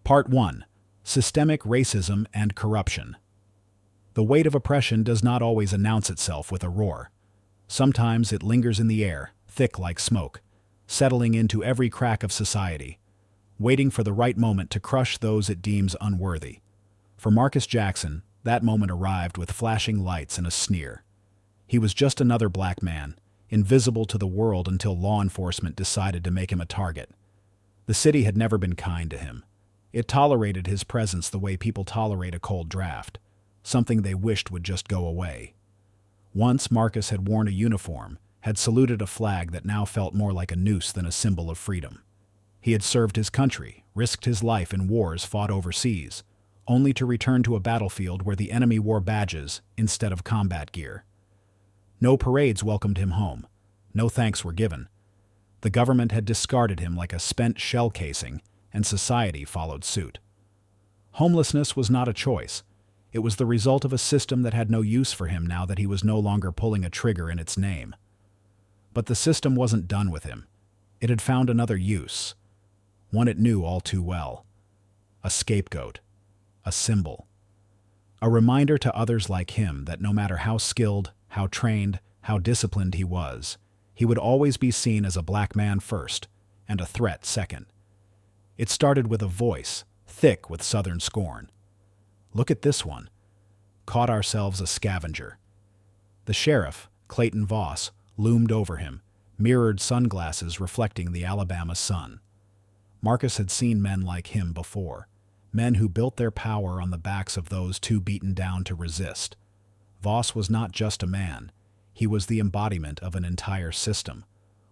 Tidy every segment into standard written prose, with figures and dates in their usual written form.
Part 1. Systemic Racism and Corruption. The weight of oppression does not always announce itself with a roar. Sometimes it lingers in the air, thick like smoke, settling into every crack of society, waiting for the right moment to crush those it deems unworthy. For Marcus Jackson, that moment arrived with flashing lights and a sneer. He was just another black man, invisible to the world until law enforcement decided to make him a target. The city had never been kind to him. It tolerated his presence the way people tolerate a cold draft, something they wished would just go away. Once Marcus had worn a uniform, had saluted a flag that now felt more like a noose than a symbol of freedom. He had served his country, risked his life in wars fought overseas, only to return to a battlefield where the enemy wore badges instead of combat gear. No parades welcomed him home. No thanks were given. The government had discarded him like a spent shell casing, and society followed suit. Homelessness was not a choice. It was the result of a system that had no use for him now that he was no longer pulling a trigger in its name. But the system wasn't done with him. It had found another use, one it knew all too well. A scapegoat, a symbol, a reminder to others like him that no matter how skilled, how trained, how disciplined he would always be seen as a black man first and a threat second. It started with a voice, thick with Southern scorn. Look at this one. Caught ourselves a scavenger. The sheriff, Clayton Voss, loomed over him, mirrored sunglasses reflecting the Alabama sun. Marcus had seen men like him before, men who built their power on the backs of those too beaten down to resist. Voss was not just a man. He was the embodiment of an entire system,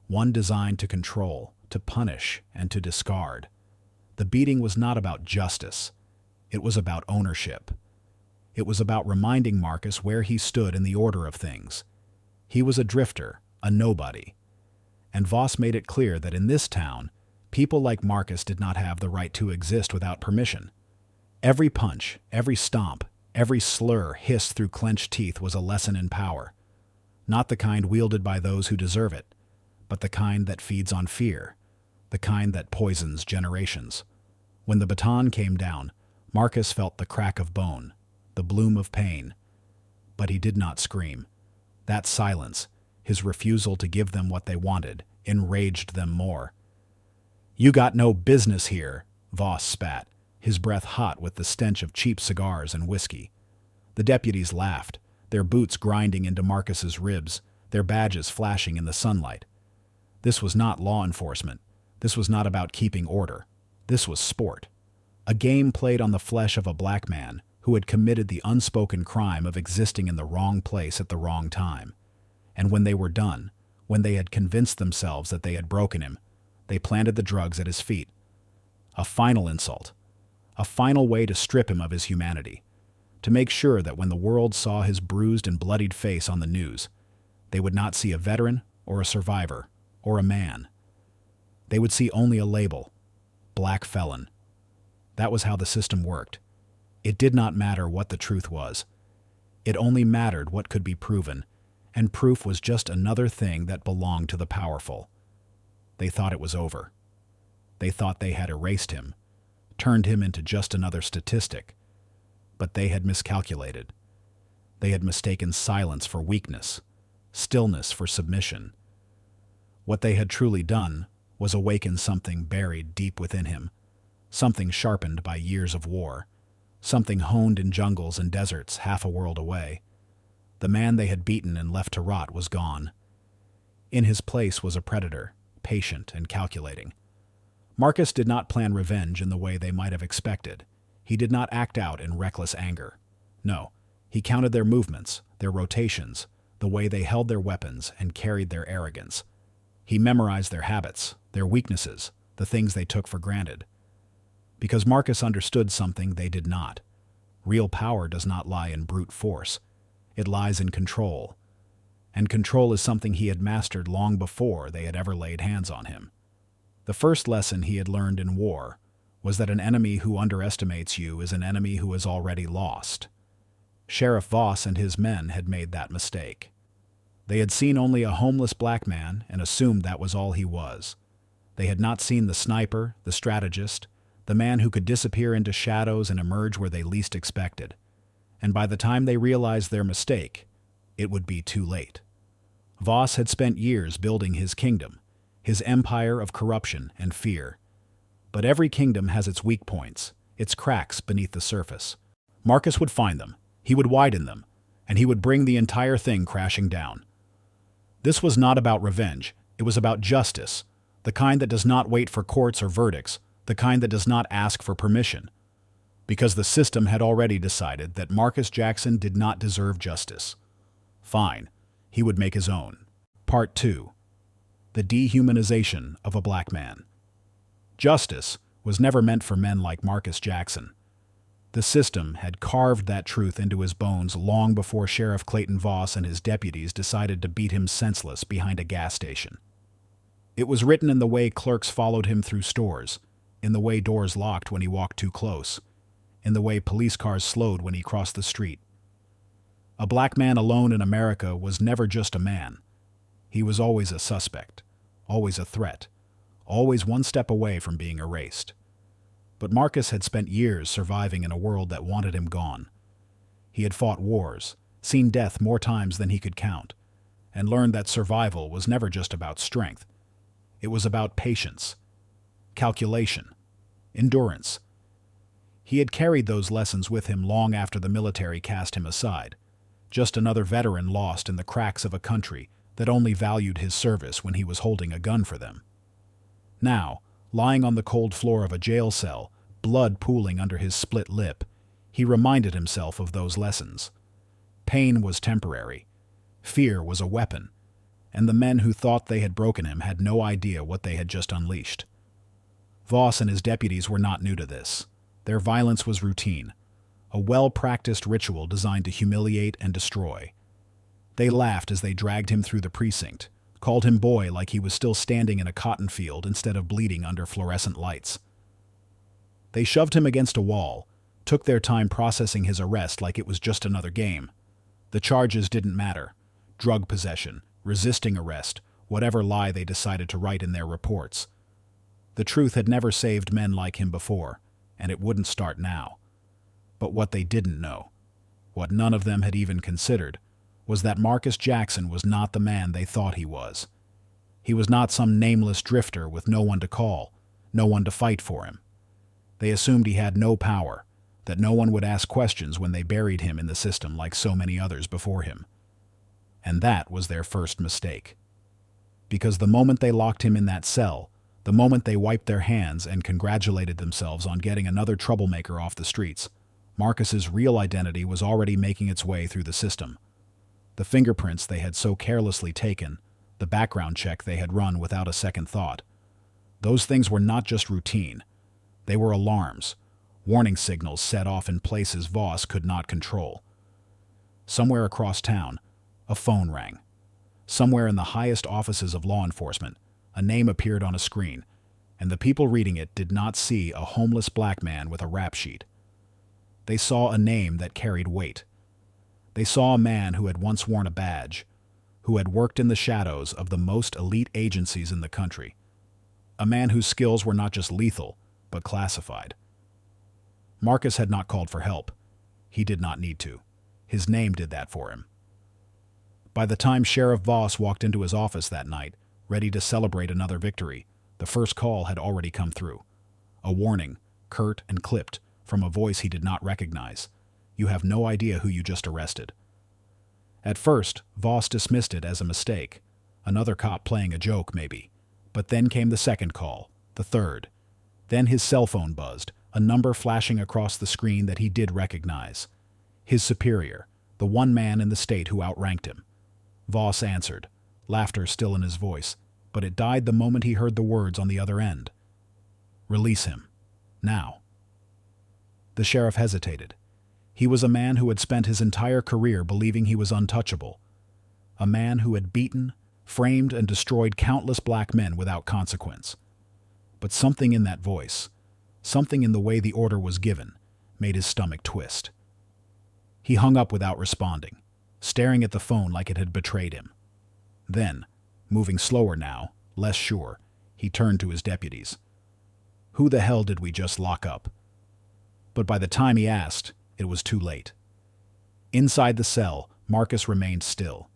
one designed to control, to punish, and to discard. The beating was not about justice. It was about ownership. It was about reminding Marcus where he stood in the order of things. He was a drifter, a nobody. And Voss made it clear that in this town, people like Marcus did not have the right to exist without permission. Every punch, every stomp, every slur hissed through clenched teeth was a lesson in power. Not the kind wielded by those who deserve it, but the kind that feeds on fear, the kind that poisons generations. When the baton came down, Marcus felt the crack of bone, the bloom of pain. But he did not scream. That silence, his refusal to give them what they wanted, enraged them more. "You got no business here," Voss spat, his breath hot with the stench of cheap cigars and whiskey. The deputies laughed, their boots grinding into Marcus's ribs, their badges flashing in the sunlight. This was not law enforcement. This was not about keeping order. This was sport. A game played on the flesh of a black man who had committed the unspoken crime of existing in the wrong place at the wrong time. And when they were done, when they had convinced themselves that they had broken him, they planted the drugs at his feet. A final insult. A final way to strip him of his humanity. To make sure that when the world saw his bruised and bloodied face on the news, they would not see a veteran or a survivor or a man. They would see only a label. Black felon. That was how the system worked. It did not matter what the truth was. It only mattered what could be proven, and proof was just another thing that belonged to the powerful. They thought it was over. They thought they had erased him, turned him into just another statistic. But they had miscalculated. They had mistaken silence for weakness, stillness for submission. What they had truly done was awaken something buried deep within him, something sharpened by years of war, something honed in jungles and deserts half a world away. The man they had beaten and left to rot was gone. In his place was a predator, patient and calculating. Marcus did not plan revenge in the way they might have expected. He did not act out in reckless anger. No, he counted their movements, their rotations, the way they held their weapons and carried their arrogance. He memorized their habits, their weaknesses, the things they took for granted. Because Marcus understood something they did not. Real power does not lie in brute force. It lies in control. And control is something he had mastered long before they had ever laid hands on him. The first lesson he had learned in war was that an enemy who underestimates you is an enemy who is already lost. Sheriff Voss and his men had made that mistake. They had seen only a homeless black man and assumed that was all he was. They had not seen the sniper, the strategist, the man who could disappear into shadows and emerge where they least expected. And by the time they realized their mistake, it would be too late. Voss had spent years building his kingdom, his empire of corruption and fear. But every kingdom has its weak points, its cracks beneath the surface. Marcus would find them, he would widen them, and he would bring the entire thing crashing down. This was not about revenge, it was about justice, the kind that does not wait for courts or verdicts, the kind that does not ask for permission. Because the system had already decided that Marcus Jackson did not deserve justice. Fine, he would make his own. Part 2. The dehumanization of a black man. Justice was never meant for men like Marcus Jackson. The system had carved that truth into his bones long before Sheriff Clayton Voss and his deputies decided to beat him senseless behind a gas station. It was written in the way clerks followed him through stores, in the way doors locked when he walked too close, in the way police cars slowed when he crossed the street. A black man alone in America was never just a man. He was always a suspect, always a threat, always one step away from being erased. But Marcus had spent years surviving in a world that wanted him gone. He had fought wars, seen death more times than he could count, and learned that survival was never just about strength. It was about patience, calculation, endurance. He had carried those lessons with him long after the military cast him aside, just another veteran lost in the cracks of a country that only valued his service when he was holding a gun for them. Now, lying on the cold floor of a jail cell, blood pooling under his split lip, he reminded himself of those lessons. Pain was temporary. Fear was a weapon, and the men who thought they had broken him had no idea what they had just unleashed. Voss and his deputies were not new to this. Their violence was routine, a well-practiced ritual designed to humiliate and destroy. They laughed as they dragged him through the precinct, called him boy like he was still standing in a cotton field instead of bleeding under fluorescent lights. They shoved him against a wall, took their time processing his arrest like it was just another game. The charges didn't matter. Drug possession, resisting arrest, whatever lie they decided to write in their reports. The truth had never saved men like him before, and it wouldn't start now. But what they didn't know, what none of them had even considered, was that Marcus Jackson was not the man they thought he was. He was not some nameless drifter with no one to call, no one to fight for him. They assumed he had no power, that no one would ask questions when they buried him in the system like so many others before him. And that was their first mistake. Because the moment they locked him in that cell, the moment they wiped their hands and congratulated themselves on getting another troublemaker off the streets, Marcus's real identity was already making its way through the system. The fingerprints they had so carelessly taken, the background check they had run without a second thought. Those things were not just routine. They were alarms, warning signals set off in places Voss could not control. Somewhere across town, a phone rang. Somewhere in the highest offices of law enforcement, a name appeared on a screen, and the people reading it did not see a homeless black man with a rap sheet. They saw a name that carried weight. They saw a man who had once worn a badge, who had worked in the shadows of the most elite agencies in the country. A man whose skills were not just lethal, but classified. Marcus had not called for help. He did not need to. His name did that for him. By the time Sheriff Voss walked into his office that night, ready to celebrate another victory, the first call had already come through. A warning, curt and clipped, from a voice he did not recognize. You have no idea who you just arrested. At first, Voss dismissed it as a mistake. Another cop playing a joke, maybe. But then came the second call, the third. Then his cell phone buzzed, a number flashing across the screen that he did recognize. His superior, the one man in the state who outranked him. Voss answered, laughter still in his voice, but it died the moment he heard the words on the other end. Release him. Now. The sheriff hesitated. He was a man who had spent his entire career believing he was untouchable. A man who had beaten, framed, and destroyed countless black men without consequence. But something in that voice, something in the way the order was given, made his stomach twist. He hung up without responding, staring at the phone like it had betrayed him. Then, moving slower now, less sure, he turned to his deputies. "Who the hell did we just lock up?" But by the time he asked, it was too late. Inside the cell, Marcus remained still,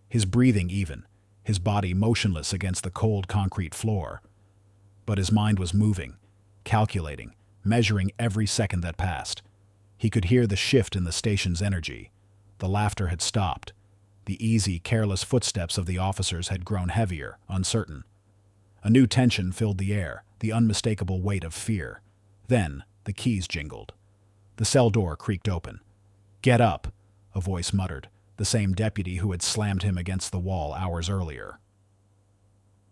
his breathing even, his body motionless against the cold concrete floor. But his mind was moving, calculating, measuring every second that passed. He could hear the shift in the station's energy. The laughter had stopped. The easy, careless footsteps of the officers had grown heavier, uncertain. A new tension filled the air, the unmistakable weight of fear. Then, the keys jingled. The cell door creaked open. "Get up," a voice muttered, the same deputy who had slammed him against the wall hours earlier.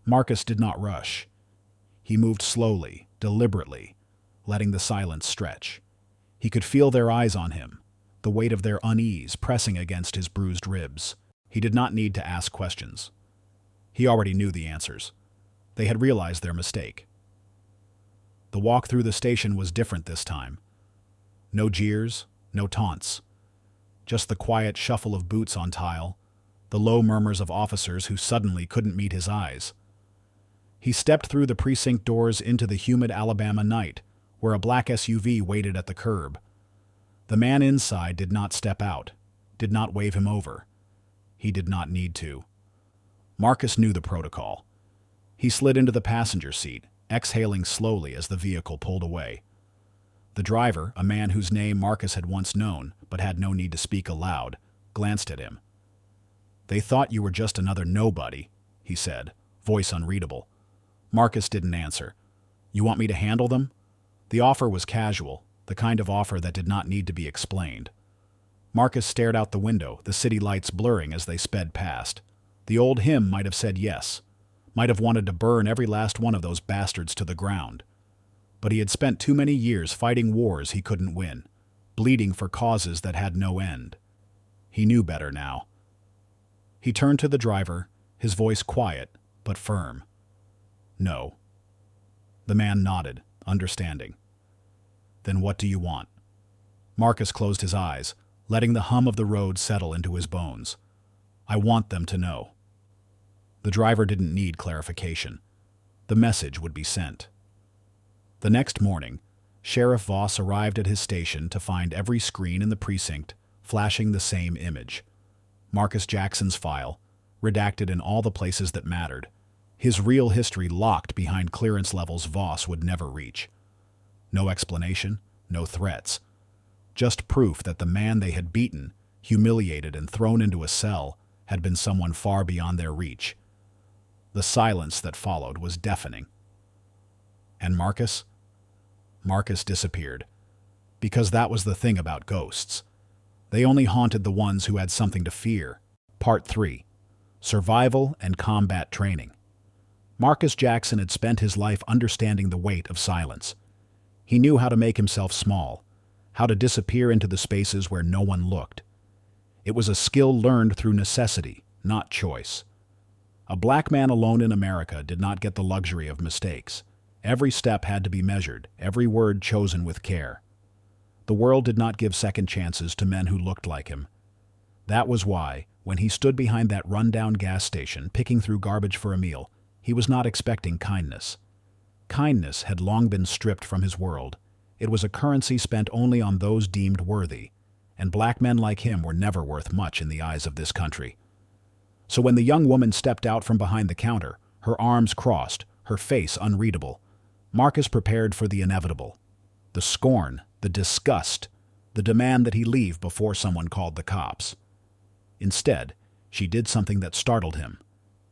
Marcus did not rush. He moved slowly, deliberately, letting the silence stretch. He could feel their eyes on him, the weight of their unease pressing against his bruised ribs. He did not need to ask questions. He already knew the answers. They had realized their mistake. The walk through the station was different this time. No jeers, no taunts. Just the quiet shuffle of boots on tile, the low murmurs of officers who suddenly couldn't meet his eyes. He stepped through the precinct doors into the humid Alabama night, where a black SUV waited at the curb. The man inside did not step out, did not wave him over. He did not need to. Marcus knew the protocol. He slid into the passenger seat, exhaling slowly as the vehicle pulled away. The driver, a man whose name Marcus had once known, but had no need to speak aloud, glanced at him. "They thought you were just another nobody," he said, voice unreadable. Marcus didn't answer. "You want me to handle them?" The offer was casual, the kind of offer that did not need to be explained. Marcus stared out the window, the city lights blurring as they sped past. The old him might have said yes, might have wanted to burn every last one of those bastards to the ground. But he had spent too many years fighting wars he couldn't win, bleeding for causes that had no end. He knew better now. He turned to the driver, his voice quiet but firm. "No." The man nodded, understanding. "Then what do you want?" Marcus closed his eyes, letting the hum of the road settle into his bones. "I want them to know." The driver didn't need clarification. The message would be sent. The next morning, Sheriff Voss arrived at his station to find every screen in the precinct flashing the same image. Marcus Jackson's file, redacted in all the places that mattered. His real history locked behind clearance levels Voss would never reach. No explanation, no threats. Just proof that the man they had beaten, humiliated, and thrown into a cell had been someone far beyond their reach. The silence that followed was deafening. And Marcus? Marcus disappeared. Because that was the thing about ghosts. They only haunted the ones who had something to fear. Part 3. Survival and Combat Training. Marcus Jackson had spent his life understanding the weight of silence. He knew how to make himself small, how to disappear into the spaces where no one looked. It was a skill learned through necessity, not choice. A black man alone in America did not get the luxury of mistakes. Every step had to be measured, every word chosen with care. The world did not give second chances to men who looked like him. That was why, when he stood behind that run-down gas station picking through garbage for a meal, he was not expecting kindness. Kindness had long been stripped from his world. It was a currency spent only on those deemed worthy, and black men like him were never worth much in the eyes of this country. So when the young woman stepped out from behind the counter, her arms crossed, her face unreadable, Marcus prepared for the inevitable. The scorn, the disgust, the demand that he leave before someone called the cops. Instead, she did something that startled him.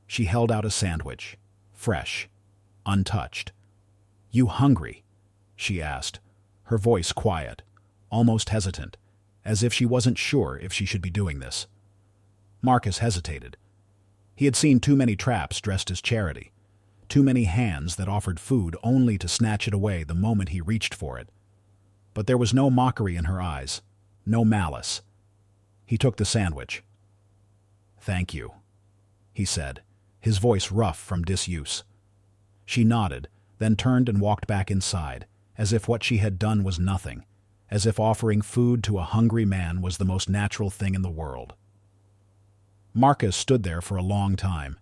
She held out a sandwich, fresh, untouched. "You hungry?" she asked, her voice quiet, almost hesitant, as if she wasn't sure if she should be doing this. Marcus hesitated. He had seen too many traps dressed as charity, too many hands that offered food only to snatch it away the moment he reached for it. But there was no mockery in her eyes, no malice. He took the sandwich. "Thank you," he said, his voice rough from disuse. She nodded, then turned and walked back inside, as if what she had done was nothing, as if offering food to a hungry man was the most natural thing in the world. Marcus stood there for a long time,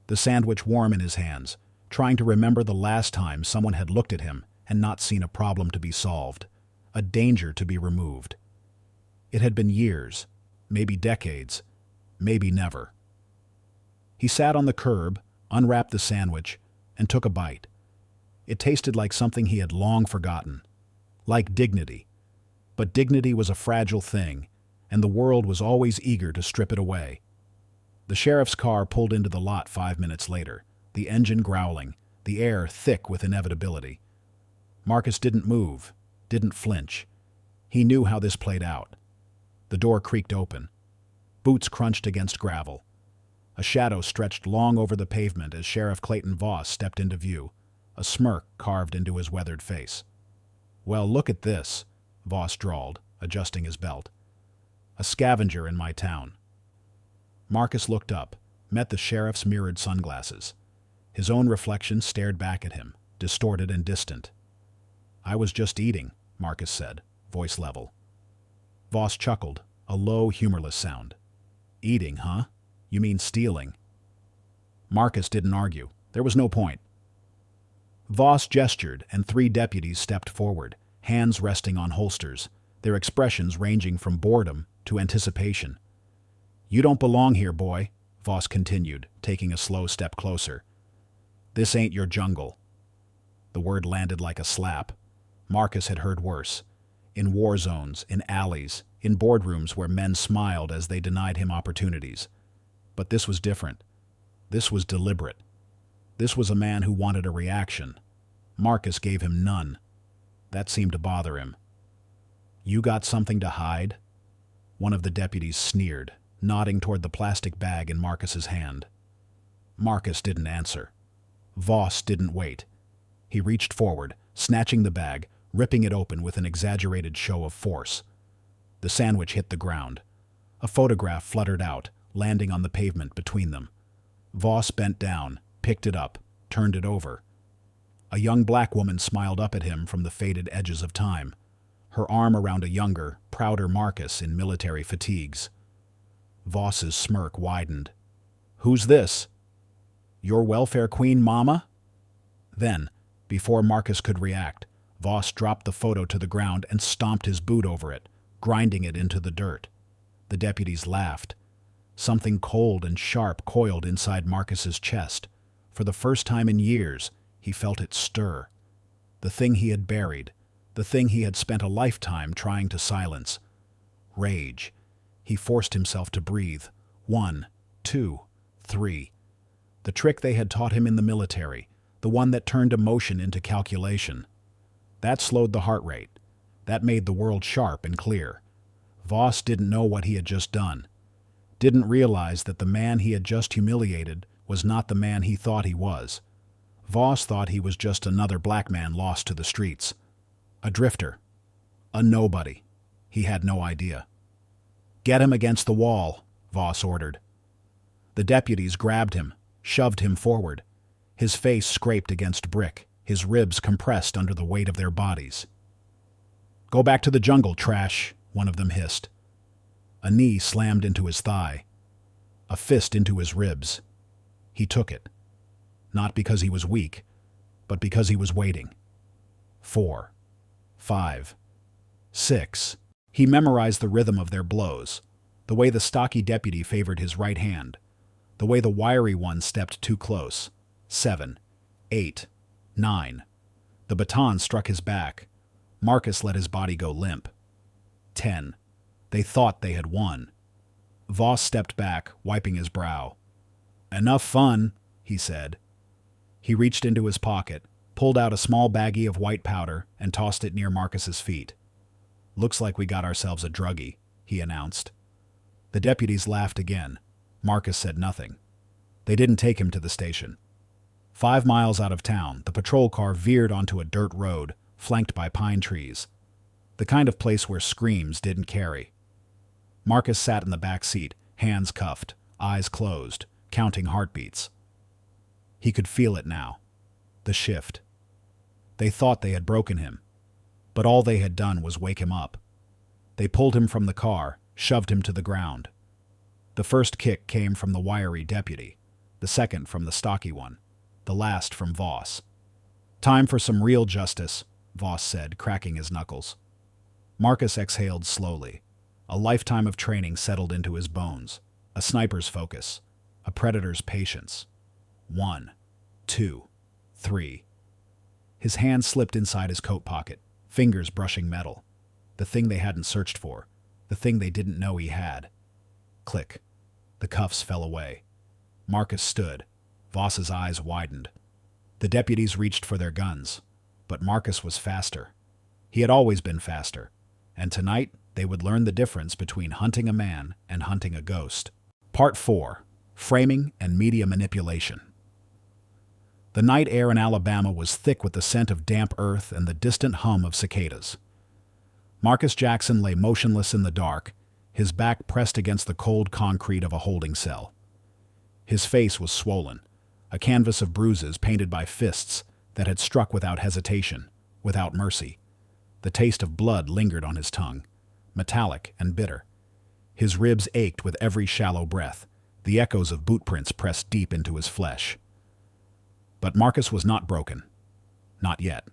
the sandwich warm in his hands, trying to remember the last time someone had looked at him and not seen a problem to be solved, a danger to be removed. It had been years, maybe decades, maybe never. He sat on the curb, unwrapped the sandwich, and took a bite. It tasted like something he had long forgotten, like dignity. But dignity was a fragile thing, and the world was always eager to strip it away. The sheriff's car pulled into the lot 5 minutes later, the engine growling, the air thick with inevitability. Marcus didn't move, didn't flinch. He knew how this played out. The door creaked open. Boots crunched against gravel. A shadow stretched long over the pavement as Sheriff Clayton Voss stepped into view, a smirk carved into his weathered face. "Well, look at this," Voss drawled, adjusting his belt. "A scavenger in my town." Marcus looked up, met the sheriff's mirrored sunglasses. His own reflection stared back at him, distorted and distant. "I was just eating," Marcus said, voice level. Voss chuckled, a low, humorless sound. "Eating, huh? You mean stealing?" Marcus didn't argue. There was no point. Voss gestured, and 3 deputies stepped forward, hands resting on holsters, their expressions ranging from boredom to anticipation. "You don't belong here, boy," Voss continued, taking a slow step closer. "This ain't your jungle." The word landed like a slap. Marcus had heard worse. In war zones, in alleys, in boardrooms where men smiled as they denied him opportunities. But this was different. This was deliberate. This was a man who wanted a reaction. Marcus gave him none. That seemed to bother him. "You got something to hide?" One of the deputies sneered, nodding toward the plastic bag in Marcus's hand. Marcus didn't answer. Voss didn't wait. He reached forward, snatching the bag, ripping it open with an exaggerated show of force. The sandwich hit the ground. A photograph fluttered out, landing on the pavement between them. Voss bent down, picked it up, turned it over. A young black woman smiled up at him from the faded edges of time, her arm around a younger, prouder Marcus in military fatigues. Voss's smirk widened. "Who's this?" "Your welfare queen, mama?" Then, before Marcus could react, Voss dropped the photo to the ground and stomped his boot over it, grinding it into the dirt. The deputies laughed. Something cold and sharp coiled inside Marcus's chest. For the first time in years, he felt it stir. The thing he had buried, the thing he had spent a lifetime trying to silence. Rage. He forced himself to breathe. 1, 2, 3. The trick they had taught him in the military, the one that turned emotion into calculation. That slowed the heart rate. That made the world sharp and clear. Voss didn't know what he had just done. Didn't realize that the man he had just humiliated was not the man he thought he was. Voss thought he was just another black man lost to the streets. A drifter. A nobody. He had no idea. "Get him against the wall," Voss ordered. The deputies grabbed him, shoved him forward. His face scraped against brick, his ribs compressed under the weight of their bodies. "Go back to the jungle, trash," one of them hissed. A knee slammed into his thigh. A fist into his ribs. He took it. Not because he was weak, but because he was waiting. 4, 5, 6. He memorized the rhythm of their blows, the way the stocky deputy favored his right hand, the way the wiry one stepped too close. 7, 8, 9. The baton struck his back. Marcus let his body go limp. 10. They thought they had won. Voss stepped back, wiping his brow. "Enough fun," he said. He reached into his pocket, pulled out a small baggie of white powder, and tossed it near Marcus's feet. "Looks like we got ourselves a druggie," he announced. The deputies laughed again. Marcus said nothing. They didn't take him to the station. 5 miles out of town, the patrol car veered onto a dirt road, flanked by pine trees. The kind of place where screams didn't carry. Marcus sat in the back seat, hands cuffed, eyes closed, counting heartbeats. He could feel it now. The shift. They thought they had broken him, but all they had done was wake him up. They pulled him from the car, shoved him to the ground. The first kick came from the wiry deputy, the second from the stocky one, the last from Voss. "Time for some real justice," Voss said, cracking his knuckles. Marcus exhaled slowly. A lifetime of training settled into his bones. A sniper's focus. A predator's patience. 1, 2, 3. His hand slipped inside his coat pocket, fingers brushing metal. The thing they hadn't searched for. The thing they didn't know he had. Click. The cuffs fell away. Marcus stood. Voss's eyes widened. The deputies reached for their guns. But Marcus was faster. He had always been faster. And tonight, they would learn the difference between hunting a man and hunting a ghost. Part 4. Framing and Media Manipulation. The night air in Alabama was thick with the scent of damp earth and the distant hum of cicadas. Marcus Jackson lay motionless in the dark, his back pressed against the cold concrete of a holding cell. His face was swollen, a canvas of bruises painted by fists that had struck without hesitation, without mercy. The taste of blood lingered on his tongue, metallic and bitter. His ribs ached with every shallow breath, the echoes of boot prints pressed deep into his flesh. But Marcus was not broken. Not yet.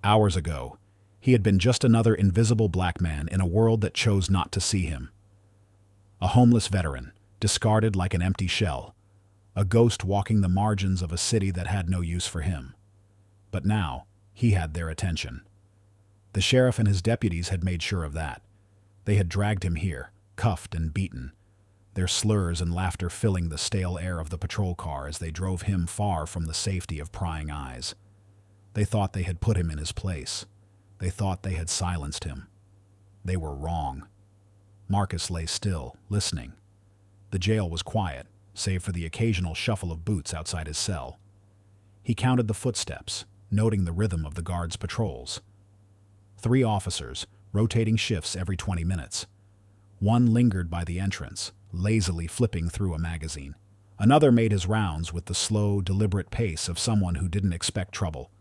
Hours ago, he had been just another invisible black man in a world that chose not to see him. A homeless veteran, discarded like an empty shell. A ghost walking the margins of a city that had no use for him. But now, he had their attention. The sheriff and his deputies had made sure of that. They had dragged him here, cuffed and beaten, their slurs and laughter filling the stale air of the patrol car as they drove him far from the safety of prying eyes. They thought they had put him in his place. They thought they had silenced him. They were wrong. Marcus lay still, listening. The jail was quiet, save for the occasional shuffle of boots outside his cell. He counted the footsteps, noting the rhythm of the guards' patrols. 3 officers, rotating shifts every 20 minutes. One lingered by the entrance, lazily flipping through a magazine. Another made his rounds with the slow, deliberate pace of someone who didn't expect trouble.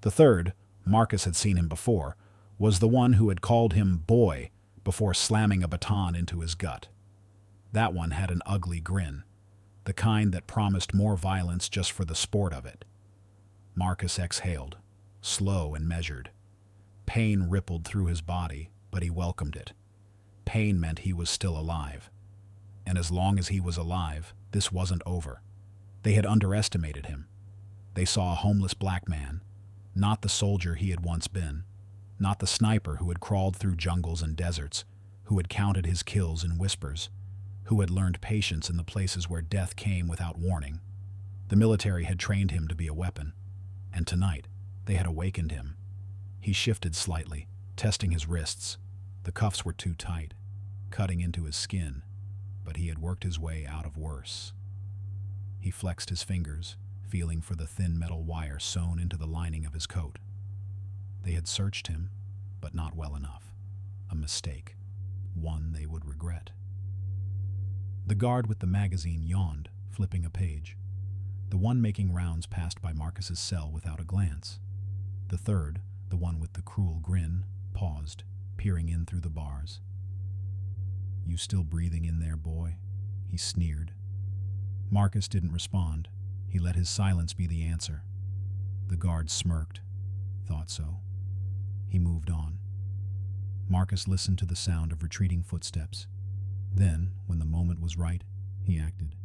The third, Marcus had seen him before, was the one who had called him boy before slamming a baton into his gut. That one had an ugly grin, the kind that promised more violence just for the sport of it. Marcus exhaled, slow and measured. Pain rippled through his body, but he welcomed it. Pain meant he was still alive. And as long as he was alive, this wasn't over. They had underestimated him. They saw a homeless black man, not the soldier he had once been, not the sniper who had crawled through jungles and deserts, who had counted his kills in whispers, who had learned patience in the places where death came without warning. The military had trained him to be a weapon, and tonight they had awakened him. He shifted slightly, testing his wrists. The cuffs were too tight, cutting into his skin, but he had worked his way out of worse. He flexed his fingers, feeling for the thin metal wire sewn into the lining of his coat. They had searched him, but not well enough. A mistake, one they would regret. The guard with the magazine yawned, flipping a page. The one making rounds passed by Marcus's cell without a glance. The third, the one with the cruel grin, paused, peering in through the bars. "You still breathing in there, boy?" he sneered. Marcus didn't respond. He let his silence be the answer. The guard smirked. Thought so. He moved on. Marcus listened to the sound of retreating footsteps. Then, when the moment was right, he acted.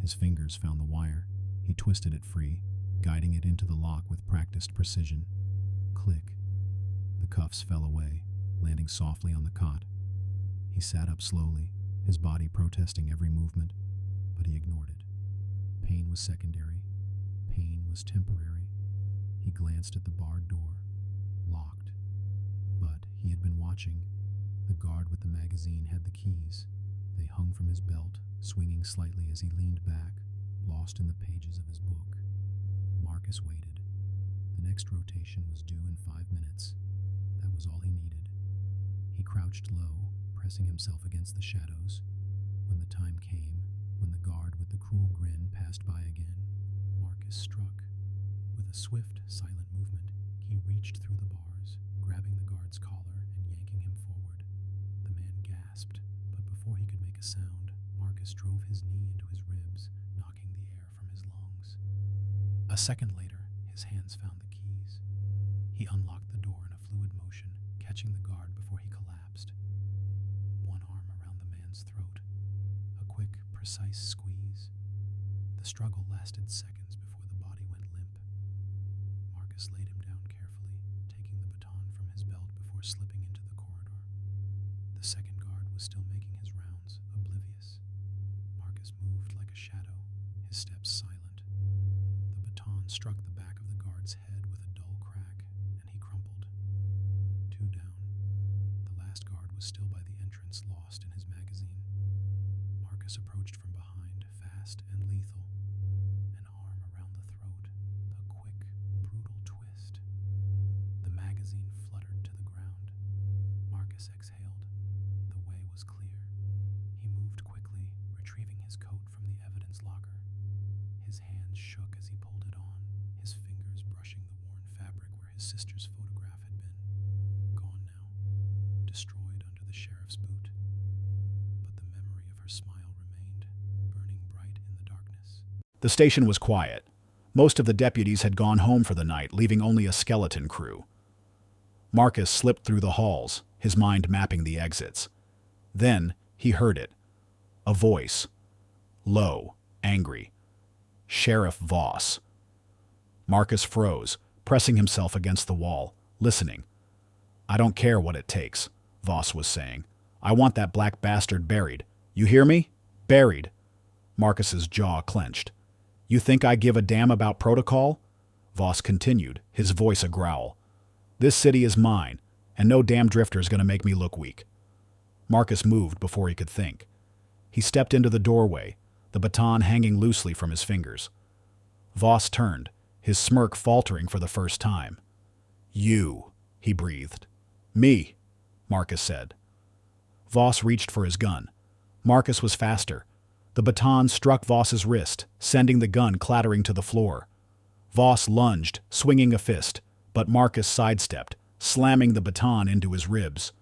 His fingers found the wire. He twisted it free, guiding it into the lock with practiced precision. Click. The cuffs fell away, landing softly on the cot. He sat up slowly, his body protesting every movement, but he ignored it. Pain was secondary. Pain was temporary. He glanced at the barred door. Locked. But he had been watching. The guard with the magazine had the keys. They hung from his belt, swinging slightly as he leaned back, lost in the pages of his book. Marcus waited. The next rotation was due in 5 minutes. That was all he needed. He crouched low, pressing himself against the shadows. When the time came, when the guard with the cruel grin passed by again, Marcus struck. With a swift, silent movement, he reached through the bars, grabbing the guard's collar and yanking him forward. The man gasped, but before he could make a sound, Marcus drove his knee into his ribs, knocking the air from his lungs. A second later, his hands found the keys. He unlocked the door in a fluid motion, catching the guard before he collapsed. One arm around the man's throat. A quick, precise squeeze. The struggle lasted seconds before the body went limp. Marcus laid him down carefully, taking the baton from his belt before slipping into the corridor. The second guard was still making his rounds, oblivious. Marcus moved like a shadow, his steps silent. The baton struck the back of the guard's head with a dull crack, and he crumpled. Two down. The last guard was still by the entrance, lost in his magazine. Marcus approached from behind, fast and lethal. An arm around the throat, a quick, brutal twist. The magazine fluttered to the ground. Marcus exhaled. The way was clear. He moved quickly, retrieving his coat from the evidence locker. His hands shook as he pulled it on, his fingers brushing the worn fabric where his sister's photograph had been. Gone now, destroyed under the sheriff's boot. But the memory of her smile remained, burning bright in the darkness. The station was quiet. Most of the deputies had gone home for the night, leaving only a skeleton crew. Marcus slipped through the halls, his mind mapping the exits. Then he heard it. A voice. Low, angry. Sheriff Voss. Marcus froze, pressing himself against the wall, listening. "I don't care what it takes," Voss was saying. "I want that black bastard buried. You hear me? Buried." Marcus's jaw clenched. "You think I give a damn about protocol?" Voss continued, his voice a growl. "This city is mine, and no damn drifter's gonna make me look weak." Marcus moved before he could think. He stepped into the doorway, the baton hanging loosely from his fingers. Voss turned, his smirk faltering for the first time. "You," he breathed. "Me," Marcus said. Voss reached for his gun. Marcus was faster. The baton struck Voss's wrist, sending the gun clattering to the floor. Voss lunged, swinging a fist, but Marcus sidestepped, slamming the baton into his ribs.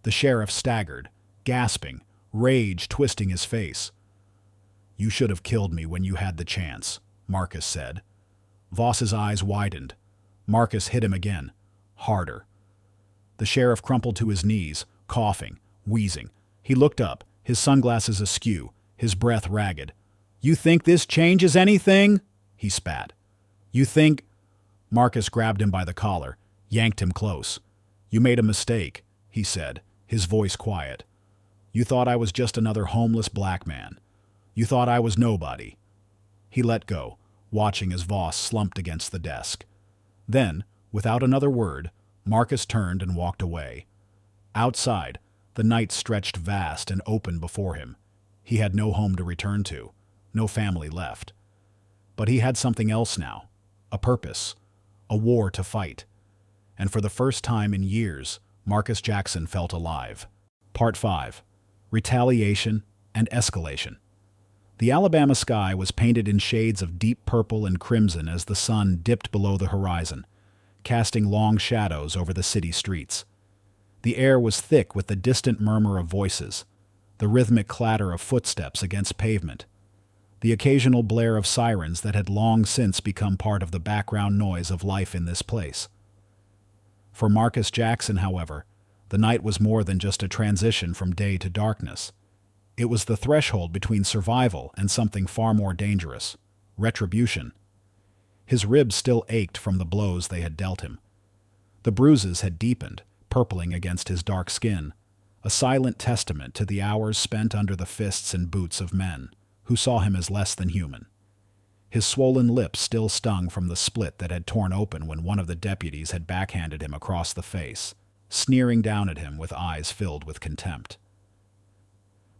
The sheriff staggered, gasping, rage twisting his face. "You should have killed me when you had the chance," Marcus said. Voss's eyes widened. Marcus hit him again, harder. The sheriff crumpled to his knees, coughing, wheezing. He looked up, his sunglasses askew, his breath ragged. "You think this changes anything?" he spat. "You think—" Marcus grabbed him by the collar, yanked him close. "You made a mistake," he said, his voice quiet. "You thought I was just another homeless black man. You thought I was nobody." He let go, watching as Voss slumped against the desk. Then, without another word, Marcus turned and walked away. Outside, the night stretched vast and open before him. He had no home to return to, no family left. But he had something else now, a purpose, a war to fight. And for the first time in years, Marcus Jackson felt alive. Part 5. Retaliation and Escalation. The Alabama sky was painted in shades of deep purple and crimson as the sun dipped below the horizon, casting long shadows over the city streets. The air was thick with the distant murmur of voices, the rhythmic clatter of footsteps against pavement, the occasional blare of sirens that had long since become part of the background noise of life in this place. For Marcus Jackson, however, the night was more than just a transition from day to darkness. It was the threshold between survival and something far more dangerous, retribution. His ribs still ached from the blows they had dealt him. The bruises had deepened, purpling against his dark skin, a silent testament to the hours spent under the fists and boots of men who saw him as less than human. His swollen lips still stung from the split that had torn open when one of the deputies had backhanded him across the face, sneering down at him with eyes filled with contempt.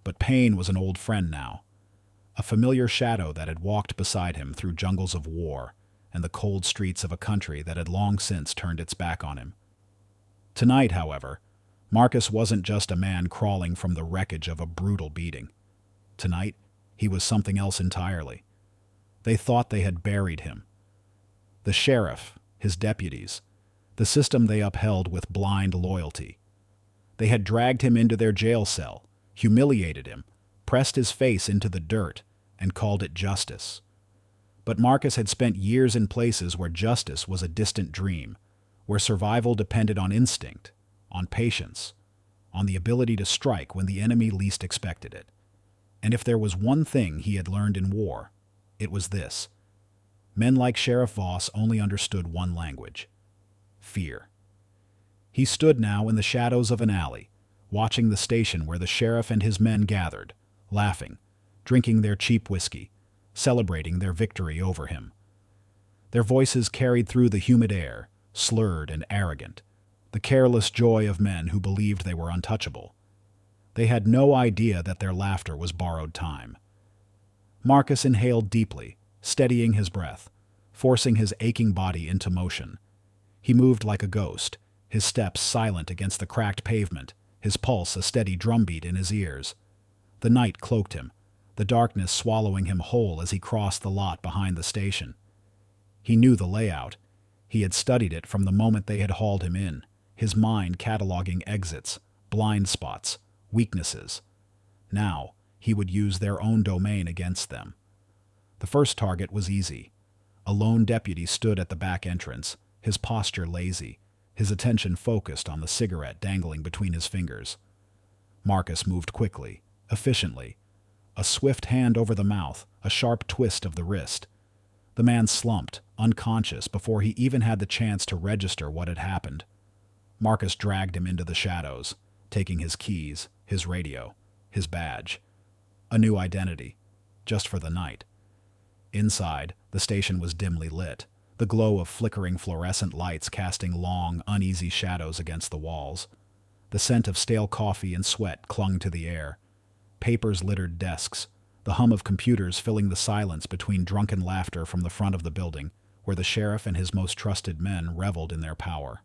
But pain was an old friend now, a familiar shadow that had walked beside him through jungles of war and the cold streets of a country that had long since turned its back on him. Tonight, however, Marcus wasn't just a man crawling from the wreckage of a brutal beating. Tonight, he was something else entirely. They thought they had buried him. The sheriff, his deputies, the system they upheld with blind loyalty. They had dragged him into their jail cell, humiliated him, pressed his face into the dirt, and called it justice. But Marcus had spent years in places where justice was a distant dream, where survival depended on instinct, on patience, on the ability to strike when the enemy least expected it. And if there was one thing he had learned in war, it was this. Men like Sheriff Voss only understood one language: fear. He stood now in the shadows of an alley, watching the station where the sheriff and his men gathered, laughing, drinking their cheap whiskey, celebrating their victory over him. Their voices carried through the humid air, slurred and arrogant, the careless joy of men who believed they were untouchable. They had no idea that their laughter was borrowed time. Marcus inhaled deeply, steadying his breath, forcing his aching body into motion. He moved like a ghost, his steps silent against the cracked pavement, his pulse a steady drumbeat in his ears. The night cloaked him, the darkness swallowing him whole as he crossed the lot behind the station. He knew the layout. He had studied it from the moment they had hauled him in, his mind cataloging exits, blind spots, weaknesses. Now, he would use their own domain against them. The first target was easy. A lone deputy stood at the back entrance, his posture lazy, his attention focused on the cigarette dangling between his fingers. Marcus moved quickly, efficiently. A swift hand over the mouth, a sharp twist of the wrist. The man slumped, unconscious, before he even had the chance to register what had happened. Marcus dragged him into the shadows, taking his keys, his radio, his badge. A new identity, just for the night. Inside, the station was dimly lit, the glow of flickering fluorescent lights casting long, uneasy shadows against the walls. The scent of stale coffee and sweat clung to the air. Papers littered desks, the hum of computers filling the silence between drunken laughter from the front of the building, where the sheriff and his most trusted men reveled in their power.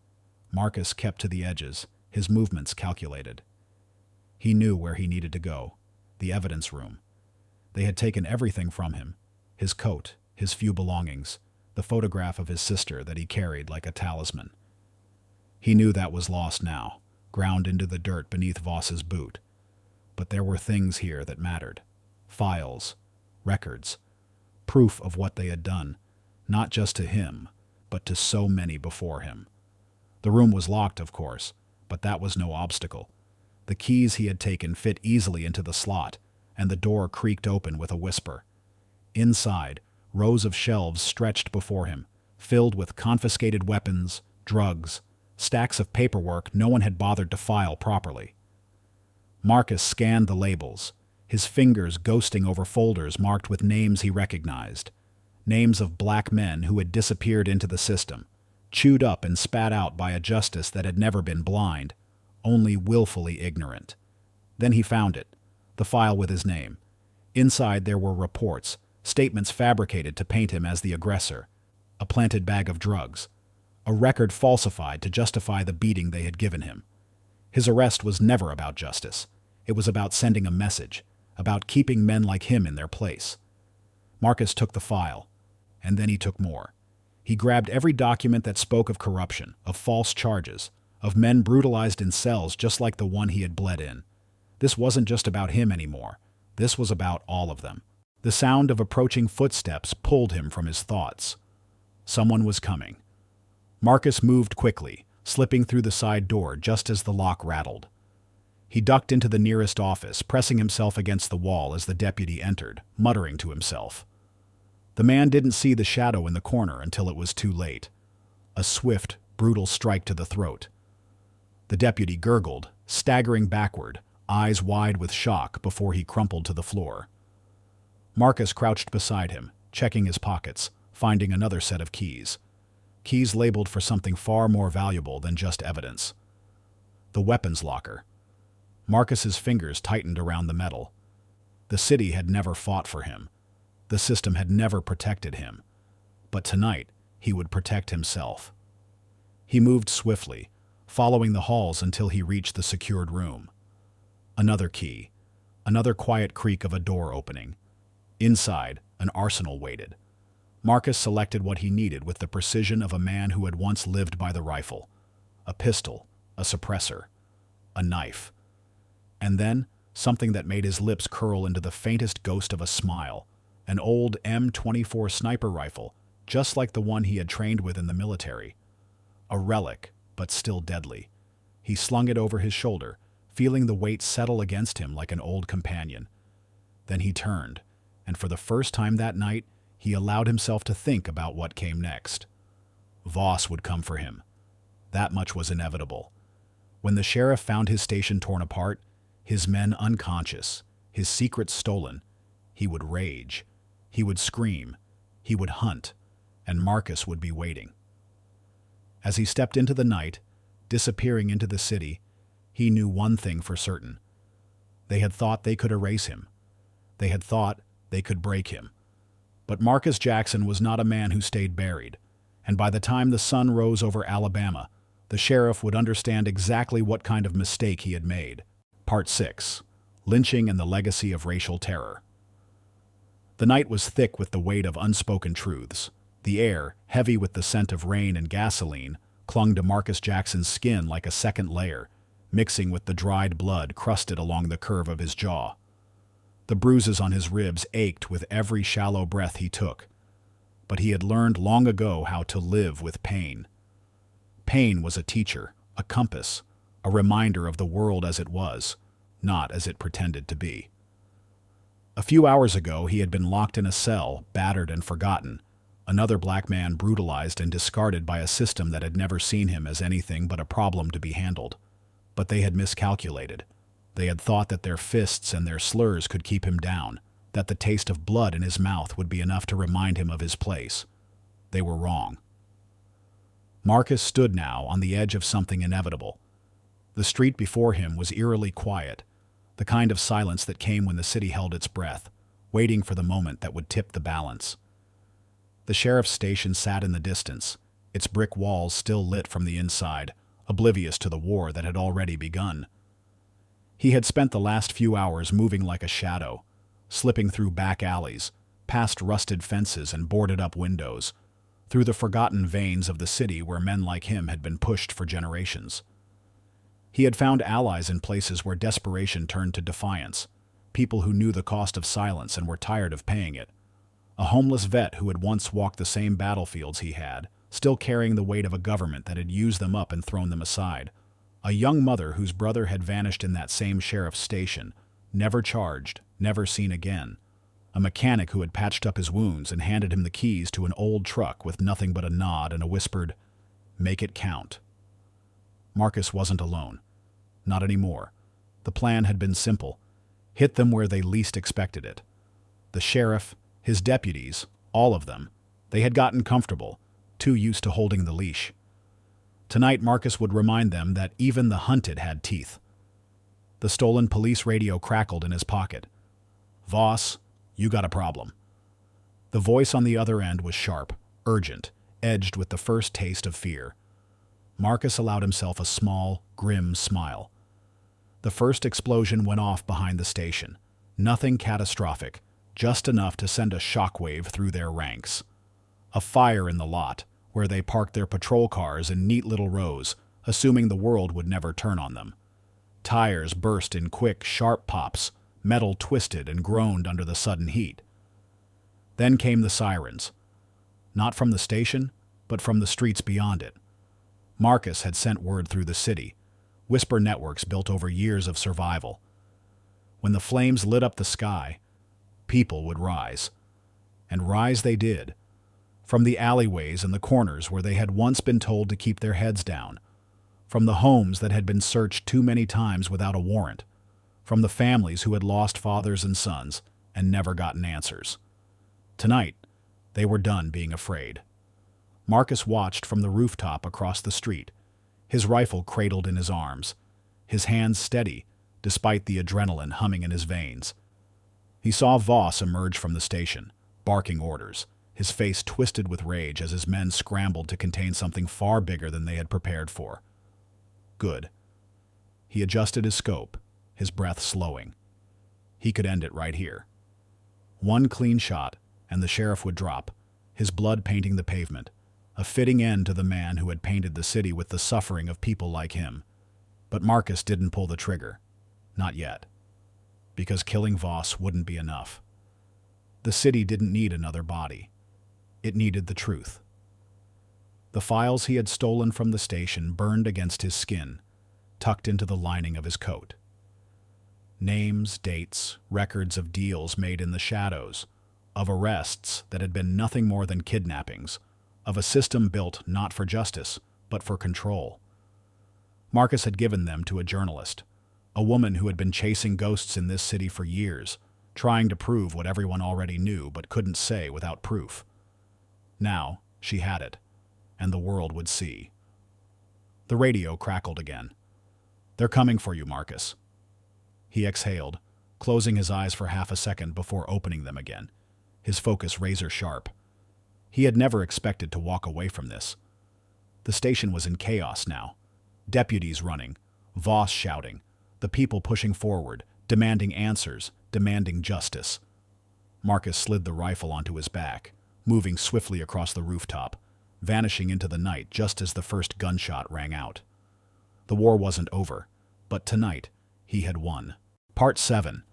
Marcus kept to the edges, his movements calculated. He knew where he needed to go: the evidence room. They had taken everything from him: his coat, his few belongings, the photograph of his sister that he carried like a talisman. He knew that was lost now, ground into the dirt beneath Voss's boot. But there were things here that mattered. Files, records, proof of what they had done, not just to him, but to so many before him. The room was locked, of course, but that was no obstacle. The keys he had taken fit easily into the slot, and the door creaked open with a whisper. Inside, rows of shelves stretched before him, filled with confiscated weapons, drugs, stacks of paperwork no one had bothered to file properly. Marcus scanned the labels, his fingers ghosting over folders marked with names he recognized. Names of black men who had disappeared into the system, chewed up and spat out by a justice that had never been blind, only willfully ignorant. Then he found it, the file with his name. Inside there were reports, statements fabricated to paint him as the aggressor, a planted bag of drugs, a record falsified to justify the beating they had given him. His arrest was never about justice. It was about sending a message, about keeping men like him in their place. Marcus took the file, and then he took more. He grabbed every document that spoke of corruption, of false charges, of men brutalized in cells just like the one he had bled in. This wasn't just about him anymore. This was about all of them. The sound of approaching footsteps pulled him from his thoughts. Someone was coming. Marcus moved quickly, slipping through the side door just as the lock rattled. He ducked into the nearest office, pressing himself against the wall as the deputy entered, muttering to himself. The man didn't see the shadow in the corner until it was too late. A swift, brutal strike to the throat. The deputy gurgled, staggering backward, eyes wide with shock before he crumpled to the floor. Marcus crouched beside him, checking his pockets, finding another set of keys. Keys labeled for something far more valuable than just evidence. The weapons locker. Marcus's fingers tightened around the metal. The city had never fought for him. The system had never protected him. But tonight, he would protect himself. He moved swiftly, following the halls until he reached the secured room. Another key. Another quiet creak of a door opening. Inside, an arsenal waited. Marcus selected what he needed with the precision of a man who had once lived by the rifle. A pistol, a suppressor, a knife. And then, something that made his lips curl into the faintest ghost of a smile. An old M24 sniper rifle, just like the one he had trained with in the military. a relic, but still deadly. He slung it over his shoulder, feeling the weight settle against him like an old companion. Then he turned, and for the first time that night, he allowed himself to think about what came next. Voss would come for him. That much was inevitable. When the sheriff found his station torn apart, his men unconscious, his secrets stolen, he would rage. He would scream. He would hunt. And Marcus would be waiting. As he stepped into the night, disappearing into the city, he knew one thing for certain. They had thought they could erase him. They had thought they could break him. But Marcus Jackson was not a man who stayed buried, and by the time the sun rose over Alabama, the sheriff would understand exactly what kind of mistake he had made. Part 6. Lynching and the Legacy of Racial Terror. The night was thick with the weight of unspoken truths. The air, heavy with the scent of rain and gasoline, clung to Marcus Jackson's skin like a second layer, mixing with the dried blood crusted along the curve of his jaw. The bruises on his ribs ached with every shallow breath he took, but he had learned long ago how to live with pain. Pain was a teacher, a compass, a reminder of the world as it was, not as it pretended to be. A few hours ago, he had been locked in a cell, battered and forgotten, another black man brutalized and discarded by a system that had never seen him as anything but a problem to be handled. But they had miscalculated. They had thought that their fists and their slurs could keep him down, that the taste of blood in his mouth would be enough to remind him of his place. They were wrong. Marcus stood now on the edge of something inevitable. The street before him was eerily quiet, the kind of silence that came when the city held its breath, waiting for the moment that would tip the balance. The sheriff's station sat in the distance, its brick walls still lit from the inside, oblivious to the war that had already begun. He had spent the last few hours moving like a shadow, slipping through back alleys, past rusted fences and boarded-up windows, through the forgotten veins of the city where men like him had been pushed for generations. He had found allies in places where desperation turned to defiance, people who knew the cost of silence and were tired of paying it. A homeless vet who had once walked the same battlefields he had, still carrying the weight of a government that had used them up and thrown them aside. A young mother whose brother had vanished in that same sheriff's station, never charged, never seen again. A mechanic who had patched up his wounds and handed him the keys to an old truck with nothing but a nod and a whispered, "Make it count." Marcus wasn't alone. Not anymore. The plan had been simple. Hit them where they least expected it. The sheriff, his deputies, all of them, they had gotten comfortable, too used to holding the leash. Tonight Marcus would remind them that even the hunted had teeth. The stolen police radio crackled in his pocket. "Voss, you got a problem." The voice on the other end was sharp, urgent, edged with the first taste of fear. Marcus allowed himself a small, grim smile. The first explosion went off behind the station. Nothing catastrophic, just enough to send a shockwave through their ranks. A fire in the lot, where they parked their patrol cars in neat little rows, assuming the world would never turn on them. Tires burst in quick, sharp pops, metal twisted and groaned under the sudden heat. Then came the sirens. Not from the station, but from the streets beyond it. Marcus had sent word through the city, whisper networks built over years of survival. When the flames lit up the sky, people would rise. And rise they did. From the alleyways and the corners where they had once been told to keep their heads down. From the homes that had been searched too many times without a warrant. From the families who had lost fathers and sons and never gotten answers. Tonight, they were done being afraid. Marcus watched from the rooftop across the street, his rifle cradled in his arms, his hands steady despite the adrenaline humming in his veins. He saw Voss emerge from the station, barking orders, his face twisted with rage as his men scrambled to contain something far bigger than they had prepared for. Good. He adjusted his scope, his breath slowing. He could end it right here. One clean shot, and the sheriff would drop, his blood painting the pavement, a fitting end to the man who had painted the city with the suffering of people like him. But Marcus didn't pull the trigger. Not yet. Because killing Voss wouldn't be enough. The city didn't need another body. It needed the truth. The files he had stolen from the station burned against his skin, tucked into the lining of his coat. Names, dates, records of deals made in the shadows, of arrests that had been nothing more than kidnappings, of a system built not for justice, but for control. Marcus had given them to a journalist, a woman who had been chasing ghosts in this city for years, trying to prove what everyone already knew but couldn't say without proof. Now, she had it, and the world would see. The radio crackled again. "They're coming for you, Marcus." He exhaled, closing his eyes for half a second before opening them again, his focus razor sharp. He had never expected to walk away from this. The station was in chaos now. Deputies running, Voss shouting, the people pushing forward, demanding answers, demanding justice. Marcus slid the rifle onto his back, moving swiftly across the rooftop, vanishing into the night just as the first gunshot rang out. The war wasn't over, but tonight he had won. Part 7.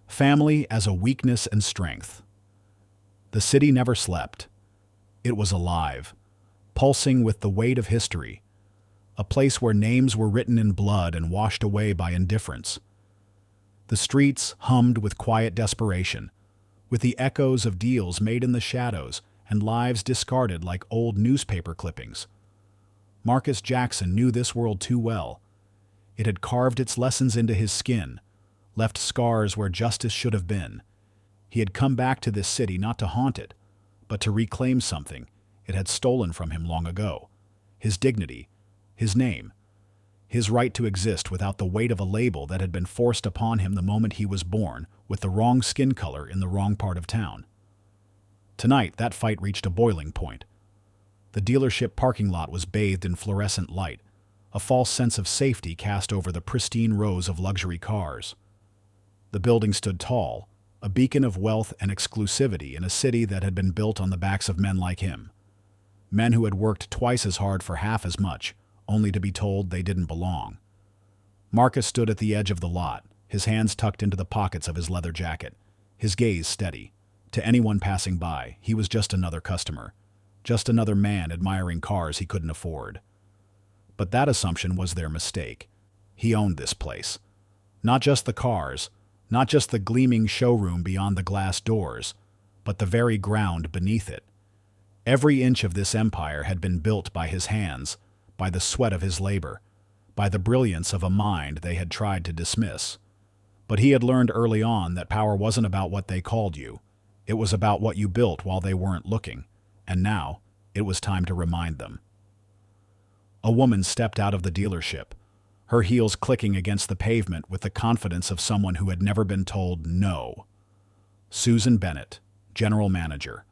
Family as a Weakness and Strength. The city never slept. It was alive, pulsing with the weight of history, a place where names were written in blood and washed away by indifference. The streets hummed with quiet desperation, with the echoes of deals made in the shadows and lives discarded like old newspaper clippings. Marcus Jackson knew this world too well. It had carved its lessons into his skin, left scars where justice should have been. He had come back to this city not to haunt it, but to reclaim something it had stolen from him long ago. His dignity, his name, his right to exist without the weight of a label that had been forced upon him the moment he was born, with the wrong skin color in the wrong part of town. Tonight, that fight reached a boiling point. The dealership parking lot was bathed in fluorescent light, a false sense of safety cast over the pristine rows of luxury cars. The building stood tall, a beacon of wealth and exclusivity in a city that had been built on the backs of men like him. Men who had worked twice as hard for half as much, only to be told they didn't belong. Marcus stood at the edge of the lot, his hands tucked into the pockets of his leather jacket, his gaze steady. To anyone passing by, he was just another customer, just another man admiring cars he couldn't afford. But that assumption was their mistake. He owned this place. Not just the cars, not just the gleaming showroom beyond the glass doors, but the very ground beneath it. Every inch of this empire had been built by his hands, by the sweat of his labor, by the brilliance of a mind they had tried to dismiss. But he had learned early on that power wasn't about what they called you. It was about what you built while they weren't looking, and now it was time to remind them. A woman stepped out of the dealership, her heels clicking against the pavement with the confidence of someone who had never been told no. Susan Bennett, general manager,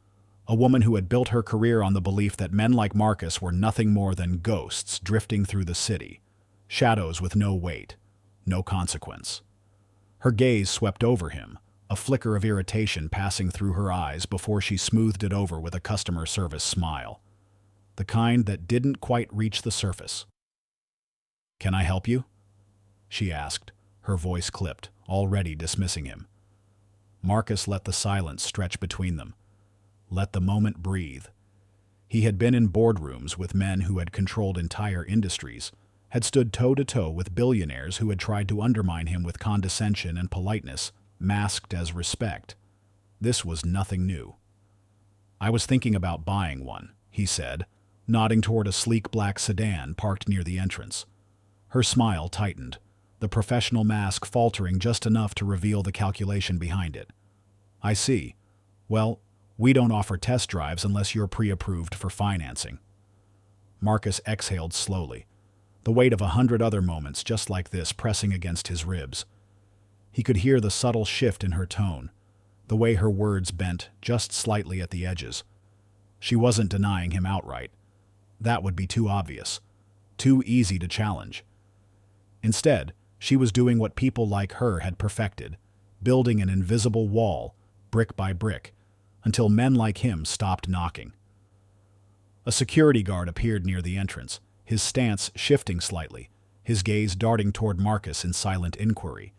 a woman who had built her career on the belief that men like Marcus were nothing more than ghosts drifting through the city, shadows with no weight, no consequence. Her gaze swept over him, a flicker of irritation passing through her eyes before she smoothed it over with a customer service smile, the kind that didn't quite reach the surface. "Can I help you?" she asked, her voice clipped, already dismissing him. Marcus let the silence stretch between them. Let the moment breathe. He had been in boardrooms with men who had controlled entire industries, had stood toe-to-toe with billionaires who had tried to undermine him with condescension and politeness, masked as respect. This was nothing new. "I was thinking about buying one," he said, nodding toward a sleek black sedan parked near the entrance. Her smile tightened, the professional mask faltering just enough to reveal the calculation behind it. "I see. Well, we don't offer test drives unless you're pre-approved for financing." Marcus exhaled slowly, the weight of 100 other moments just like this pressing against his ribs. He could hear the subtle shift in her tone, the way her words bent just slightly at the edges. She wasn't denying him outright. That would be too obvious, too easy to challenge. Instead, she was doing what people like her had perfected, building an invisible wall, brick by brick, until men like him stopped knocking. A security guard appeared near the entrance, his stance shifting slightly, his gaze darting toward Marcus in silent inquiry.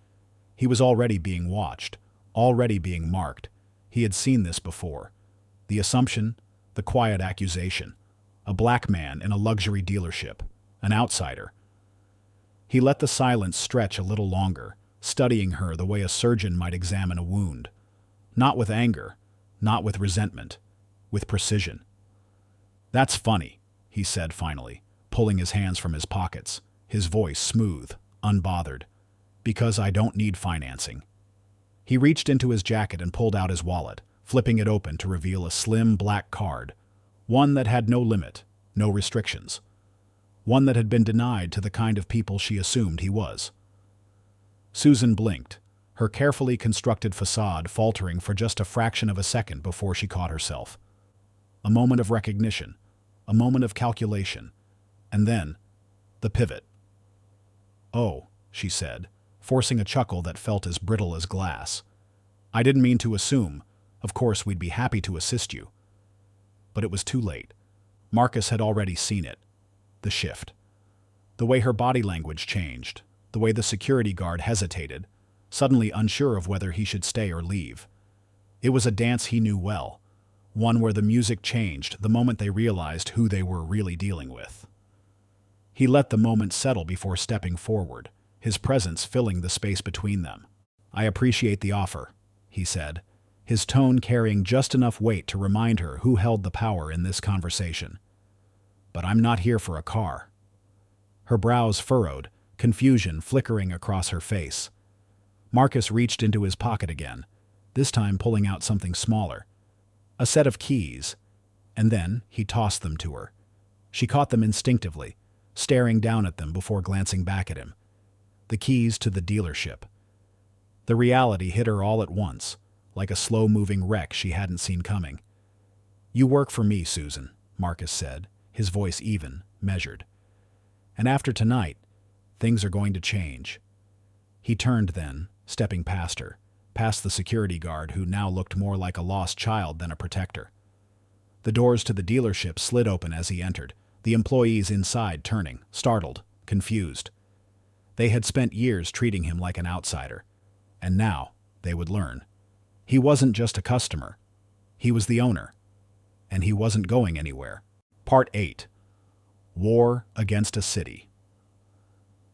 He was already being watched, already being marked. He had seen this before. The assumption, the quiet accusation. A black man in a luxury dealership. An outsider. He let the silence stretch a little longer, studying her the way a surgeon might examine a wound. Not with anger, not with resentment, with precision. "That's funny," he said finally, pulling his hands from his pockets, his voice smooth, unbothered. "Because I don't need financing." He reached into his jacket and pulled out his wallet, flipping it open to reveal a slim black card, one that had no limit, no restrictions. One that had been denied to the kind of people she assumed he was. Susan blinked, her carefully constructed facade faltering for just a fraction of a second before she caught herself. A moment of recognition, a moment of calculation, and then the pivot. "Oh," she said, forcing a chuckle that felt as brittle as glass. "I didn't mean to assume. Of course, we'd be happy to assist you." But it was too late. Marcus had already seen it. The shift. The way her body language changed, the way the security guard hesitated, suddenly unsure of whether he should stay or leave. It was a dance he knew well, one where the music changed the moment they realized who they were really dealing with. He let the moment settle before stepping forward, his presence filling the space between them. "I appreciate the offer," he said, his tone carrying just enough weight to remind her who held the power in this conversation. "But I'm not here for a car." Her brows furrowed, confusion flickering across her face. Marcus reached into his pocket again, this time pulling out something smaller. A set of keys. And then he tossed them to her. She caught them instinctively, staring down at them before glancing back at him. The keys to the dealership. The reality hit her all at once, like a slow-moving wreck she hadn't seen coming. "You work for me, Susan," Marcus said, his voice even, measured. "And after tonight, things are going to change." He turned then, stepping past her, past the security guard who now looked more like a lost child than a protector. The doors to the dealership slid open as he entered, the employees inside turning, startled, confused. They had spent years treating him like an outsider, and now they would learn. He wasn't just a customer. He was the owner. And he wasn't going anywhere. Part 8. War Against a City.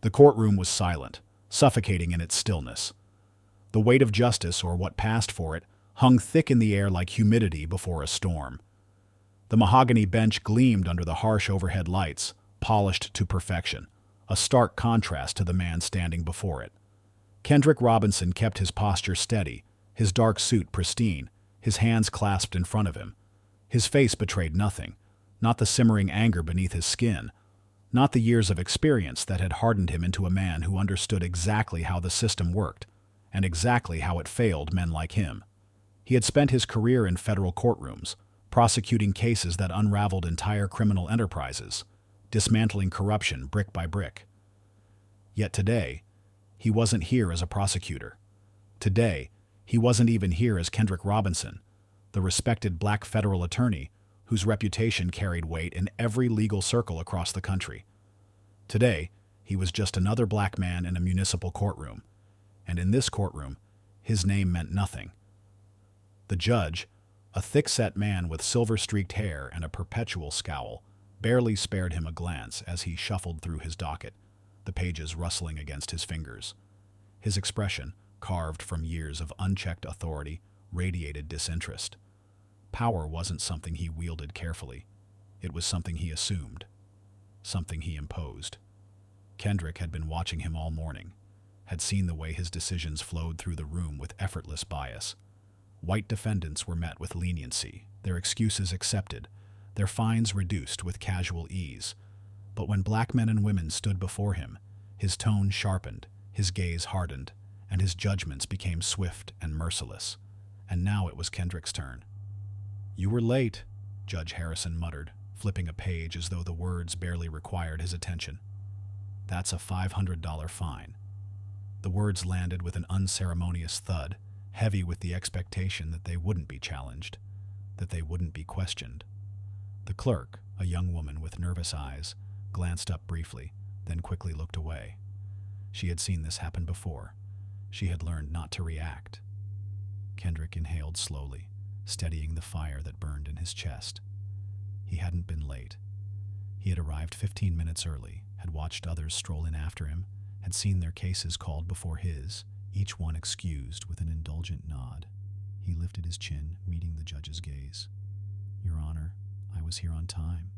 The courtroom was silent, suffocating in its stillness. The weight of justice, or what passed for it, hung thick in the air like humidity before a storm. The mahogany bench gleamed under the harsh overhead lights, polished to perfection, a stark contrast to the man standing before it. Kendrick Robinson kept his posture steady, his dark suit pristine, his hands clasped in front of him. His face betrayed nothing, not the simmering anger beneath his skin, not the years of experience that had hardened him into a man who understood exactly how the system worked, and exactly how it failed men like him. He had spent his career in federal courtrooms, prosecuting cases that unraveled entire criminal enterprises, dismantling corruption brick by brick. Yet today, he wasn't here as a prosecutor. Today, he wasn't even here as Kendrick Robinson, the respected black federal attorney whose reputation carried weight in every legal circle across the country. Today, he was just another black man in a municipal courtroom, and in this courtroom, his name meant nothing. The judge, a thick-set man with silver-streaked hair and a perpetual scowl, barely spared him a glance as he shuffled through his docket, the pages rustling against his fingers. His expression, carved from years of unchecked authority, radiated disinterest. Power wasn't something he wielded carefully. It was something he assumed, something he imposed. Kendrick had been watching him all morning, had seen the way his decisions flowed through the room with effortless bias. White defendants were met with leniency, their excuses accepted, their fines reduced with casual ease. But when black men and women stood before him, his tone sharpened, his gaze hardened, and his judgments became swift and merciless. And now it was Kendrick's turn. "You were late," Judge Harrison muttered, flipping a page as though the words barely required his attention. "That's a $500 fine." The words landed with an unceremonious thud, heavy with the expectation that they wouldn't be challenged, that they wouldn't be questioned. The clerk, a young woman with nervous eyes, glanced up briefly, then quickly looked away. She had seen this happen before. She had learned not to react. Kendrick inhaled slowly, steadying the fire that burned in his chest. He hadn't been late. He had arrived 15 minutes early, had watched others stroll in after him, had seen their cases called before his, each one excused with an indulgent nod. He lifted his chin, meeting the judge's gaze. "Your Honor, I was here on time."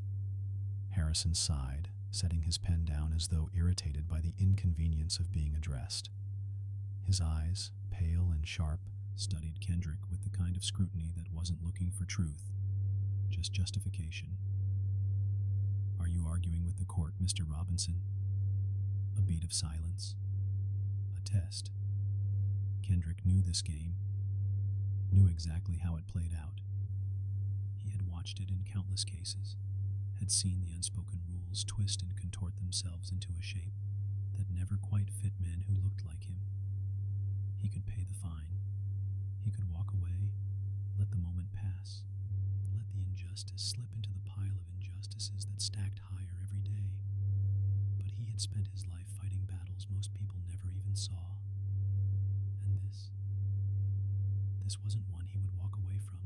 Harrison sighed, setting his pen down as though irritated by the inconvenience of being addressed. His eyes, pale and sharp, studied Kendrick with the kind of scrutiny that wasn't looking for truth, just justification. "Are you arguing with the court, Mr. Robinson?" A beat of silence. A test. Kendrick knew this game, knew exactly how it played out. He had watched it in countless cases, had seen the unspoken rules twist and contort themselves into a shape that never quite fit men who looked like him. He could pay the fine. He could walk away, let the moment pass, let the injustice slip into the pile of injustices that stacked higher every day. But he had spent his life fighting battles most people never even saw. And this wasn't one he would walk away from.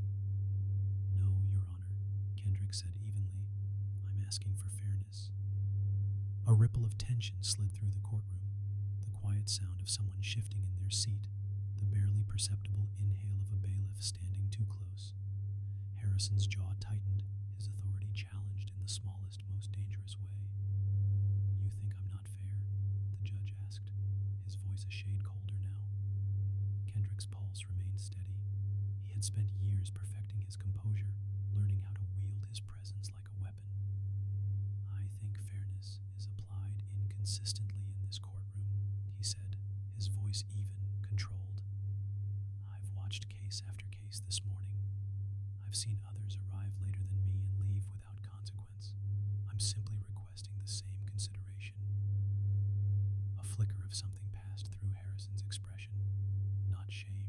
"No, Your Honor," Kendrick said evenly. "I'm asking for fairness." A ripple of tension slid through the courtroom, the quiet sound of someone shifting in their seat, the barely perceptible inhale of a bailiff standing too close. Harrison's jaw tightened, his authority challenged in the smallest, most dangerous way. "You think I'm not fair?" the judge asked, his voice a shade colder now. Kendrick's pulse remained steady. He had spent years perfecting his composure, learning how to wield his presence like a weapon. "I think fairness is applied inconsistently in this courtroom," he said, his voice even, controlled. "I've watched case after case this morning. I've seen others arrive later than me and leave without consequence. I'm simply requesting the same consideration." A flicker of something passed through Harrison's expression. Not shame,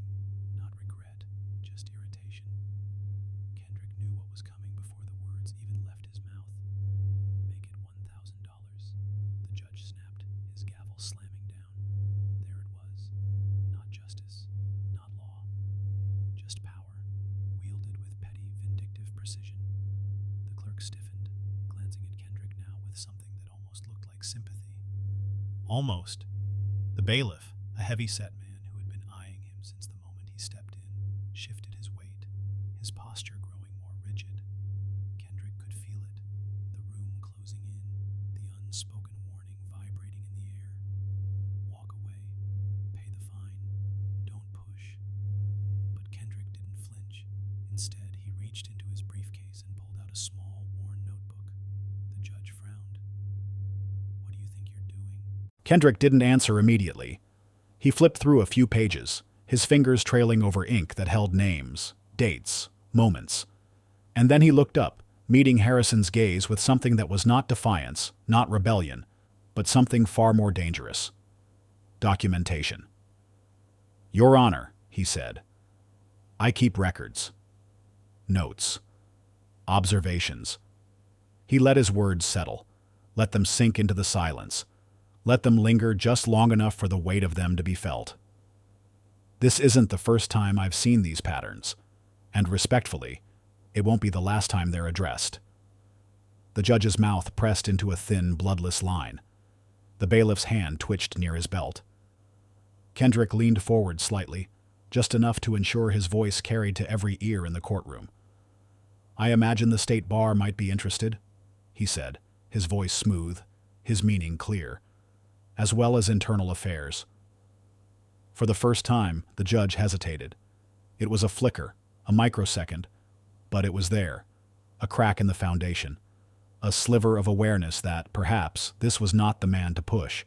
not regret, just irritation. Kendrick knew what was coming before the words even left his mouth. "Make it $1,000, the judge snapped, his gavel slamming down. There it was. Not justice, not law, just power, wielded with petty, vindictive precision. The clerk stiffened, glancing at Kendrick now with something that almost looked like sympathy. Almost. The bailiff, a heavy-set man who had been eyeing him since the moment he stepped in, shifted his weight, his posture growing more rigid. Kendrick could feel it, the room closing in, the unspoken warning vibrating in the air. Walk away, pay the fine, don't push. But Kendrick didn't flinch. Instead, he reached into his briefcase and pulled out a small, worn notebook. The judge frowned. "What do you think you're doing?" Kendrick didn't answer immediately. He flipped through a few pages, his fingers trailing over ink that held names, dates, moments. And then he looked up, meeting Harrison's gaze with something that was not defiance, not rebellion, but something far more dangerous. Documentation. "Your Honor," he said, "I keep records. Notes. Observations." He let his words settle, let them sink into the silence, let them linger just long enough for the weight of them to be felt. "This isn't the first time I've seen these patterns, and respectfully, it won't be the last time they're addressed." The judge's mouth pressed into a thin, bloodless line. The bailiff's hand twitched near his belt. Kendrick leaned forward slightly, just enough to ensure his voice carried to every ear in the courtroom. "I imagine the state bar might be interested," he said, his voice smooth, his meaning clear, as well as internal affairs. For the first time, the judge hesitated. It was a flicker, a microsecond, but it was there, a crack in the foundation, a sliver of awareness that, perhaps, this was not the man to push.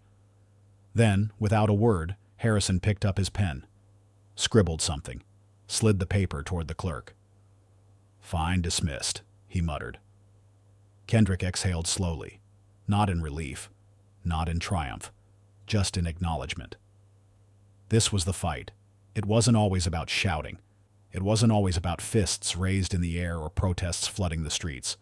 Then, without a word, Harrison picked up his pen, scribbled something, slid the paper toward the clerk. "Fine dismissed," he muttered. Kendrick exhaled slowly, not in relief, not in triumph, just in acknowledgement. This was the fight. It wasn't always about shouting. It wasn't always about fists raised in the air or protests flooding the streets.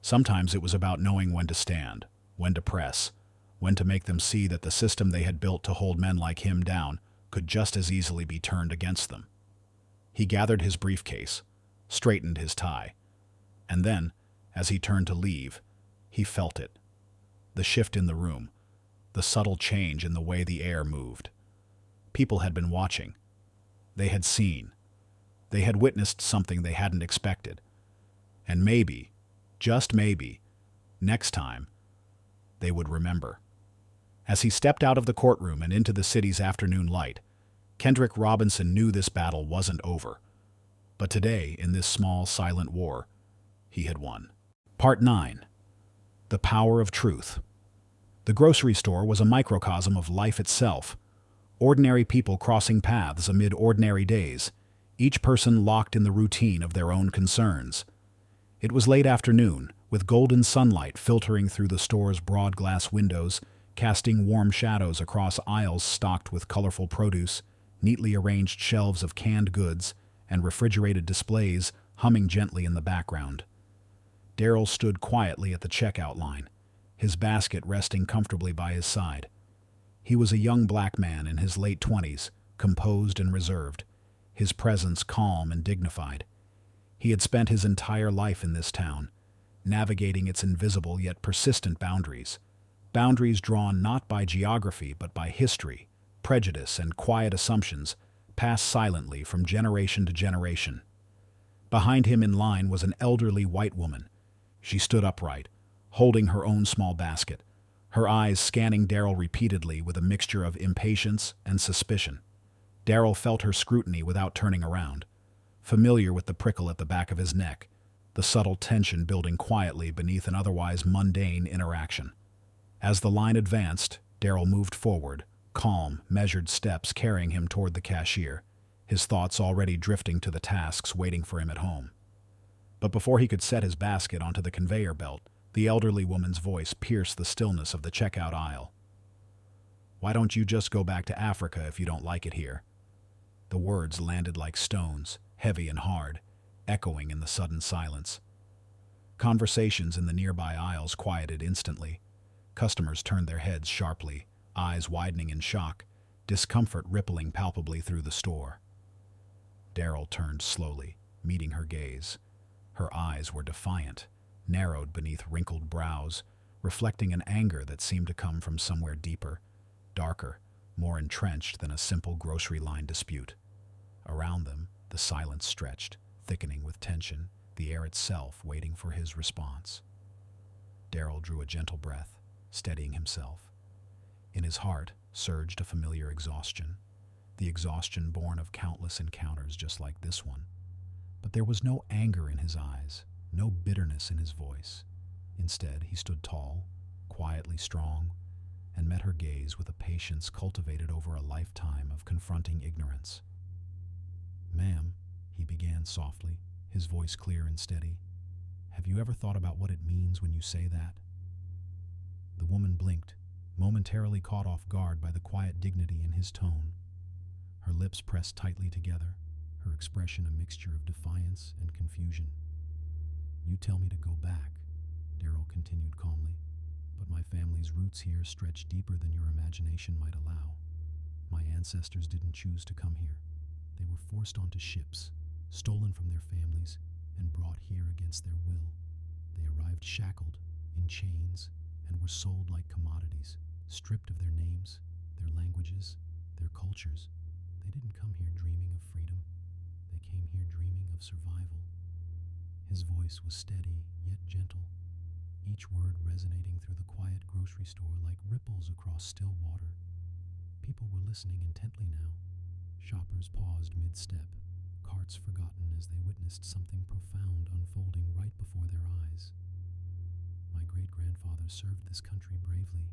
Sometimes it was about knowing when to stand, when to press, when to make them see that the system they had built to hold men like him down could just as easily be turned against them. He gathered his briefcase, straightened his tie, and then, as he turned to leave, He felt it. The shift in the room, the subtle change in the way the air moved. People had been watching. They had seen. They had witnessed something they hadn't expected. And maybe, just maybe, next time, they would remember. As he stepped out of the courtroom and into the city's afternoon light, Kendrick Robinson knew this battle wasn't over. But today, in this small, silent war, he had won. Part 9. The Power of Truth. The grocery store was a microcosm of life itself. Ordinary people crossing paths amid ordinary days, each person locked in the routine of their own concerns. It was late afternoon, with golden sunlight filtering through the store's broad glass windows, casting warm shadows across aisles stocked with colorful produce, neatly arranged shelves of canned goods, and refrigerated displays humming gently in the background. Darrell stood quietly at the checkout line, his basket resting comfortably by his side. He was a young black man in his late 20s, composed and reserved, his presence calm and dignified. He had spent his entire life in this town, navigating its invisible yet persistent boundaries, boundaries drawn not by geography but by history, prejudice, and quiet assumptions passed silently from generation to generation. Behind him in line was an elderly white woman. She stood upright, holding her own small basket, her eyes scanning Darrell repeatedly with a mixture of impatience and suspicion. Darrell felt her scrutiny without turning around, familiar with the prickle at the back of his neck, the subtle tension building quietly beneath an otherwise mundane interaction. As the line advanced, Darrell moved forward, calm, measured steps carrying him toward the cashier, his thoughts already drifting to the tasks waiting for him at home. But before he could set his basket onto the conveyor belt, the elderly woman's voice pierced the stillness of the checkout aisle. "Why don't you just go back to Africa if you don't like it here?" The words landed like stones, heavy and hard, echoing in the sudden silence. Conversations in the nearby aisles quieted instantly. Customers turned their heads sharply, eyes widening in shock, discomfort rippling palpably through the store. Darrell turned slowly, meeting her gaze. Her eyes were defiant, narrowed beneath wrinkled brows, reflecting an anger that seemed to come from somewhere deeper, darker, more entrenched than a simple grocery line dispute. Around them, the silence stretched, thickening with tension, the air itself waiting for his response. Darrell drew a gentle breath, steadying himself. In his heart surged a familiar exhaustion, the exhaustion born of countless encounters just like this one. But there was no anger in his eyes, no bitterness in his voice. Instead, he stood tall, quietly strong, and met her gaze with a patience cultivated over a lifetime of confronting ignorance. "Ma'am," he began softly, his voice clear and steady, "have you ever thought about what it means when you say that?" The woman blinked, momentarily caught off guard by the quiet dignity in his tone. Her lips pressed tightly together, her expression a mixture of defiance and confusion. "You tell me to go back," Darrell continued calmly, "but my family's roots here stretch deeper than your imagination might allow. My ancestors didn't choose to come here. They were forced onto ships, stolen from their families, and brought here against their will. They arrived shackled, in chains, and were sold like commodities, stripped of their names, their languages, their cultures. They didn't come here dreaming of freedom. They came here dreaming of survival." His voice was steady, yet gentle, each word resonating through the quiet grocery store like ripples across still water. People were listening intently now. Shoppers paused mid-step, carts forgotten as they witnessed something profound unfolding right before their eyes. "My great-grandfather served this country bravely,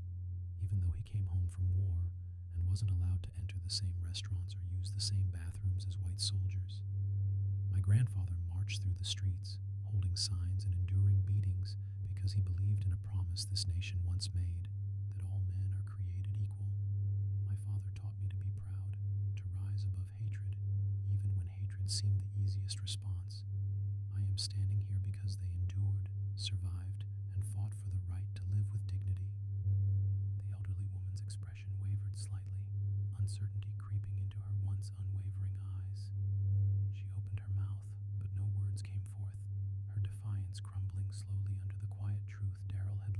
even though he came home from war and wasn't allowed to enter the same restaurants or use the same bathrooms as white soldiers. My grandfather marched through the streets, holding signs and enduring beatings because he believed in a promise this nation once made, that all men are created equal. My father taught me to be proud, to rise above hatred, even when hatred seemed the easiest response. I am standing here because they endured, survived, and fought for the right to live with dignity." The elderly woman's expression wavered slightly, uncertainty creeping into her once unwavering eyes. She opened her mouth, but no words came forth, her defiance crumbling slowly under the quiet truth Darrell had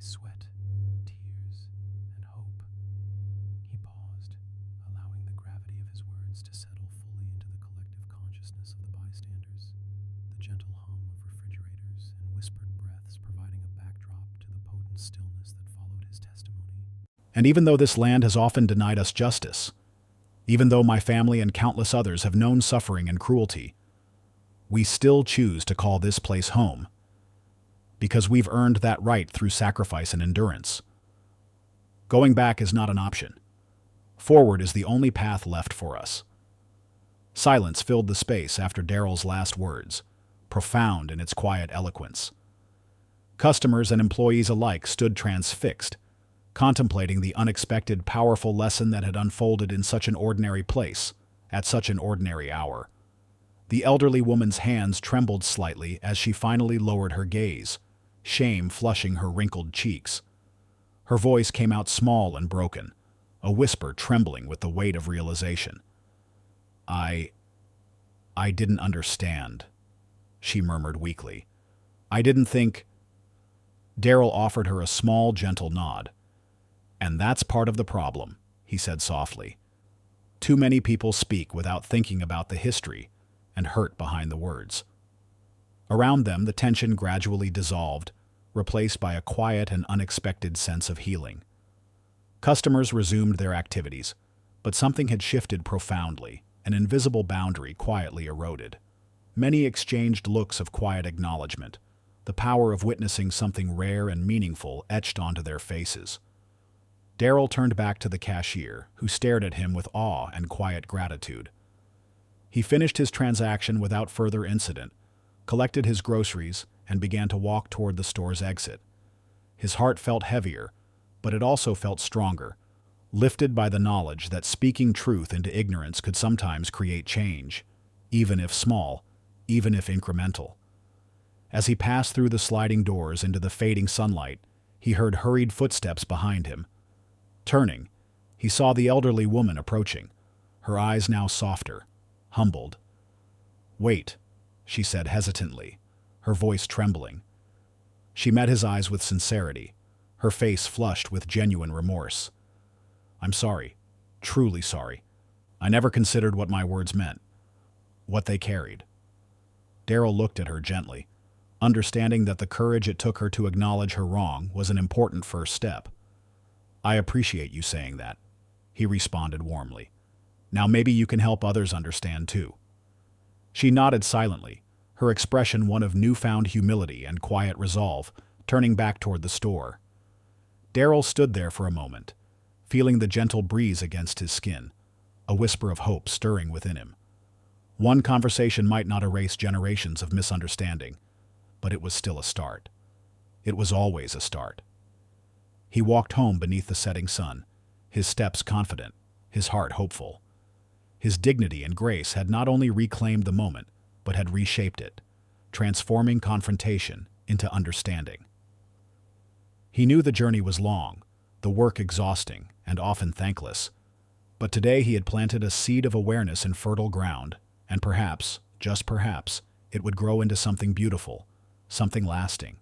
sweat, tears, and hope. He paused, allowing the gravity of his words to settle fully into the collective consciousness of the bystanders, the gentle hum of refrigerators and whispered breaths providing a backdrop to the potent stillness that followed his testimony. And even though this land has often denied us justice, even though my family and countless others have known suffering and cruelty, we still choose to call this place home, because we've earned that right through sacrifice and endurance. Going back is not an option. Forward is the only path left for us. Silence filled the space after Daryl's last words, profound in its quiet eloquence. Customers and employees alike stood transfixed, contemplating the unexpected, powerful lesson that had unfolded in such an ordinary place, at such an ordinary hour. The elderly woman's hands trembled slightly as she finally lowered her gaze, shame flushing her wrinkled cheeks. Her voice came out small and broken, a whisper trembling with the weight of realization. I didn't understand," she murmured weakly. "I didn't think—" Daryl offered her a small, gentle nod. "And that's part of the problem," he said softly. "Too many people speak without thinking about the history and hurt behind the words." Around them, the tension gradually dissolved, replaced by a quiet and unexpected sense of healing. Customers resumed their activities, but something had shifted profoundly. An invisible boundary quietly eroded. Many exchanged looks of quiet acknowledgement, the power of witnessing something rare and meaningful etched onto their faces. Daryl turned back to the cashier, who stared at him with awe and quiet gratitude. He finished his transaction without further incident, collected his groceries, and began to walk toward the store's exit. His heart felt heavier, but it also felt stronger, lifted by the knowledge that speaking truth into ignorance could sometimes create change, even if small, even if incremental. As he passed through the sliding doors into the fading sunlight, he heard hurried footsteps behind him. Turning, he saw the elderly woman approaching, her eyes now softer, humbled. "Wait," she said hesitantly, her voice trembling. She met his eyes with sincerity, her face flushed with genuine remorse. "I'm sorry, truly sorry. I never considered what my words meant, what they carried." Daryl looked at her gently, understanding that the courage it took her to acknowledge her wrong was an important first step. "I appreciate you saying that," he responded warmly. "Now maybe you can help others understand too." She nodded silently, her expression one of newfound humility and quiet resolve, turning back toward the store. Daryl stood there for a moment, feeling the gentle breeze against his skin, a whisper of hope stirring within him. One conversation might not erase generations of misunderstanding, but it was still a start. It was always a start. He walked home beneath the setting sun, his steps confident, his heart hopeful. His dignity and grace had not only reclaimed the moment, but had reshaped it, transforming confrontation into understanding. He knew the journey was long, the work exhausting and often thankless, but today he had planted a seed of awareness in fertile ground, and perhaps, just perhaps, it would grow into something beautiful, something lasting.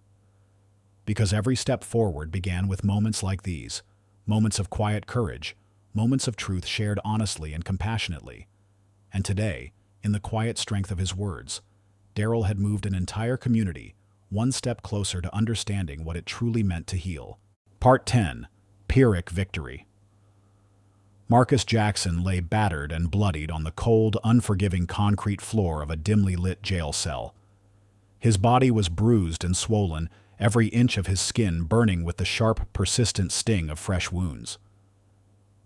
Because every step forward began with moments like these, moments of quiet courage, moments of truth shared honestly and compassionately. And today, in the quiet strength of his words, Daryl had moved an entire community one step closer to understanding what it truly meant to heal. Part 10. Pyrrhic Victory. Marcus Jackson lay battered and bloodied on the cold, unforgiving concrete floor of a dimly lit jail cell. His body was bruised and swollen, every inch of his skin burning with the sharp, persistent sting of fresh wounds.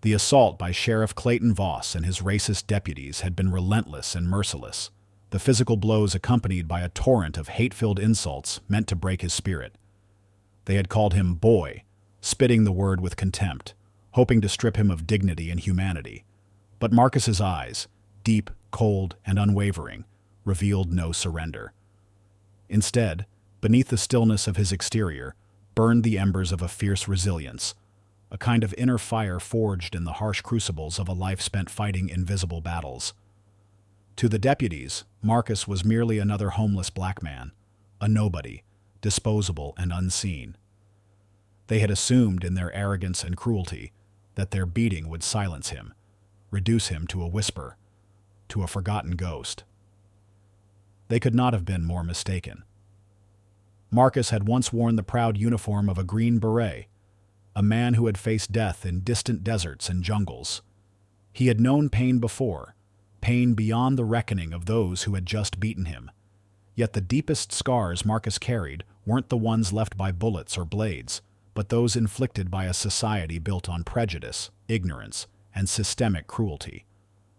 The assault by Sheriff Clayton Voss and his racist deputies had been relentless and merciless, the physical blows accompanied by a torrent of hate-filled insults meant to break his spirit. They had called him boy, spitting the word with contempt, hoping to strip him of dignity and humanity. But Marcus's eyes, deep, cold, and unwavering, revealed no surrender. Instead, beneath the stillness of his exterior, burned the embers of a fierce resilience, a kind of inner fire forged in the harsh crucibles of a life spent fighting invisible battles. To the deputies, Marcus was merely another homeless black man, a nobody, disposable and unseen. They had assumed in their arrogance and cruelty that their beating would silence him, reduce him to a whisper, to a forgotten ghost. They could not have been more mistaken. Marcus had once worn the proud uniform of a Green Beret, a man who had faced death in distant deserts and jungles. He had known pain before, pain beyond the reckoning of those who had just beaten him. Yet the deepest scars Marcus carried weren't the ones left by bullets or blades, but those inflicted by a society built on prejudice, ignorance, and systemic cruelty.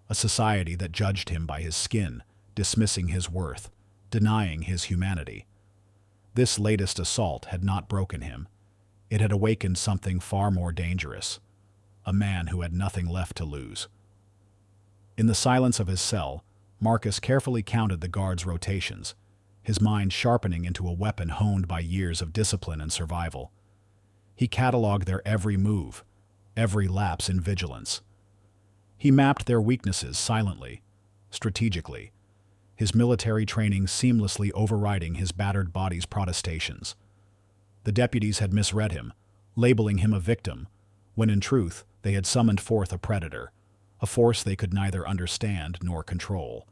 A society that judged him by his skin, dismissing his worth, denying his humanity. This latest assault had not broken him. It had awakened something far more dangerous, a man who had nothing left to lose. In the silence of his cell, Marcus carefully counted the guards' rotations, his mind sharpening into a weapon honed by years of discipline and survival. He cataloged their every move, every lapse in vigilance. He mapped their weaknesses silently, strategically, his military training seamlessly overriding his battered body's protestations. The deputies had misread him, labeling him a victim, when in truth they had summoned forth a predator, a force they could neither understand nor control.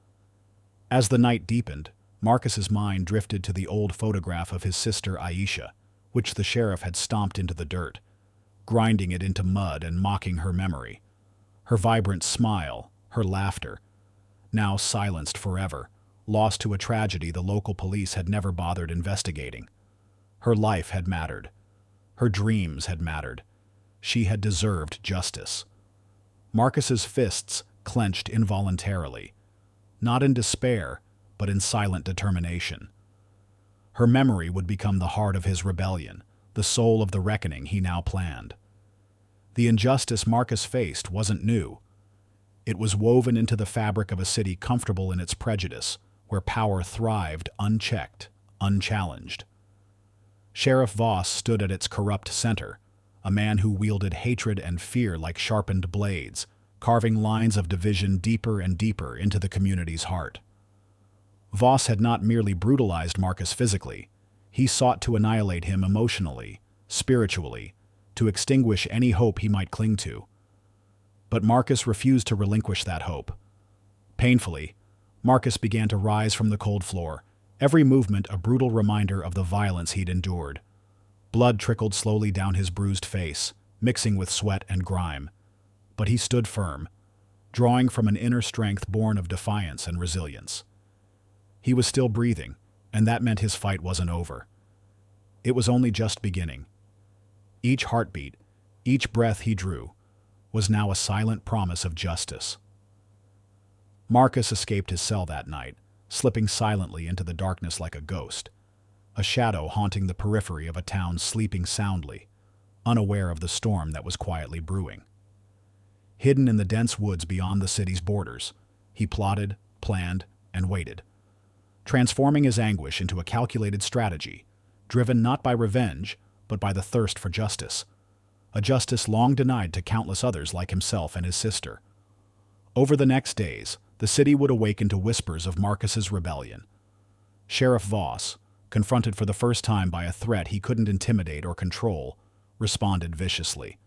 As the night deepened, Marcus's mind drifted to the old photograph of his sister Aisha, which the sheriff had stomped into the dirt, grinding it into mud and mocking her memory. Her vibrant smile, her laughter, now silenced forever, lost to a tragedy the local police had never bothered investigating. Her life had mattered. Her dreams had mattered. She had deserved justice. Marcus's fists clenched involuntarily, not in despair, but in silent determination. Her memory would become the heart of his rebellion, the soul of the reckoning he now planned. The injustice Marcus faced wasn't new. It was woven into the fabric of a city comfortable in its prejudice, where power thrived unchecked, unchallenged. Sheriff Voss stood at its corrupt center, a man who wielded hatred and fear like sharpened blades, carving lines of division deeper and deeper into the community's heart. Voss had not merely brutalized Marcus physically, he sought to annihilate him emotionally, spiritually, to extinguish any hope he might cling to. But Marcus refused to relinquish that hope. Painfully, Marcus began to rise from the cold floor, every movement a brutal reminder of the violence he'd endured. Blood trickled slowly down his bruised face, mixing with sweat and grime. But he stood firm, drawing from an inner strength born of defiance and resilience. He was still breathing, and that meant his fight wasn't over. It was only just beginning. Each heartbeat, each breath he drew, was now a silent promise of justice. Marcus escaped his cell that night, slipping silently into the darkness like a ghost, a shadow haunting the periphery of a town sleeping soundly, unaware of the storm that was quietly brewing. Hidden in the dense woods beyond the city's borders, he plotted, planned, and waited, transforming his anguish into a calculated strategy, driven not by revenge, but by the thirst for justice, a justice long denied to countless others like himself and his sister. Over the next days, the city would awaken to whispers of Marcus's rebellion. Sheriff Voss, confronted for the first time by a threat he couldn't intimidate or control, responded viciously.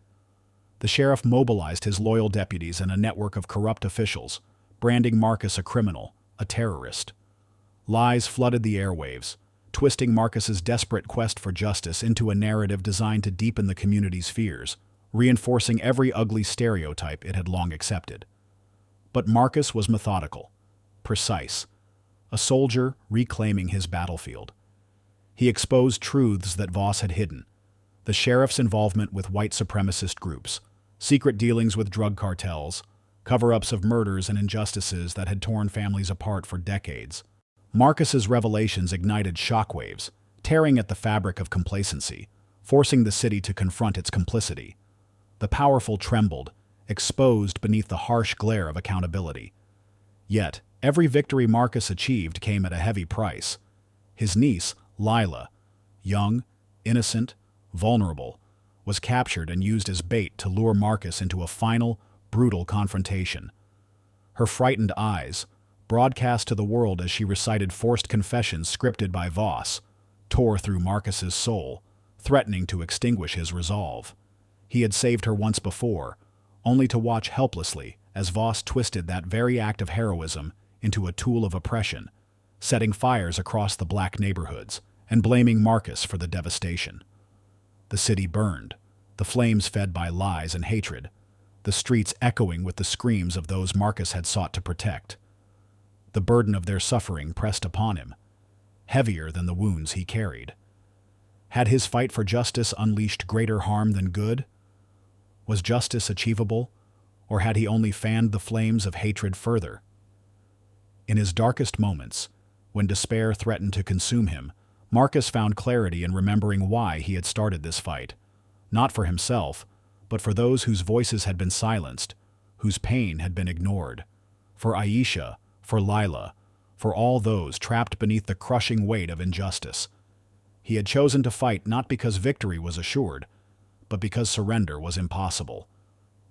The sheriff mobilized his loyal deputies and a network of corrupt officials, branding Marcus a criminal, a terrorist. Lies flooded the airwaves, twisting Marcus's desperate quest for justice into a narrative designed to deepen the community's fears, reinforcing every ugly stereotype it had long accepted. But Marcus was methodical, precise, a soldier reclaiming his battlefield. He exposed truths that Voss had hidden: the sheriff's involvement with white supremacist groups, secret dealings with drug cartels, cover-ups of murders and injustices that had torn families apart for decades. Marcus's revelations ignited shockwaves, tearing at the fabric of complacency, forcing the city to confront its complicity. The powerful trembled, exposed beneath the harsh glare of accountability. Yet, every victory Marcus achieved came at a heavy price. His niece, Lila, young, innocent, vulnerable, was captured and used as bait to lure Marcus into a final, brutal confrontation. Her frightened eyes, broadcast to the world as she recited forced confessions scripted by Voss, tore through Marcus's soul, threatening to extinguish his resolve. He had saved her once before, only to watch helplessly as Voss twisted that very act of heroism into a tool of oppression, setting fires across the black neighborhoods and blaming Marcus for the devastation. The city burned, the flames fed by lies and hatred, the streets echoing with the screams of those Marcus had sought to protect. The burden of their suffering pressed upon him, heavier than the wounds he carried. Had his fight for justice unleashed greater harm than good? Was justice achievable, or had he only fanned the flames of hatred further? In his darkest moments, when despair threatened to consume him, Marcus found clarity in remembering why he had started this fight, not for himself, but for those whose voices had been silenced, whose pain had been ignored, for Aisha, for Lila, for all those trapped beneath the crushing weight of injustice. He had chosen to fight not because victory was assured, but because surrender was impossible.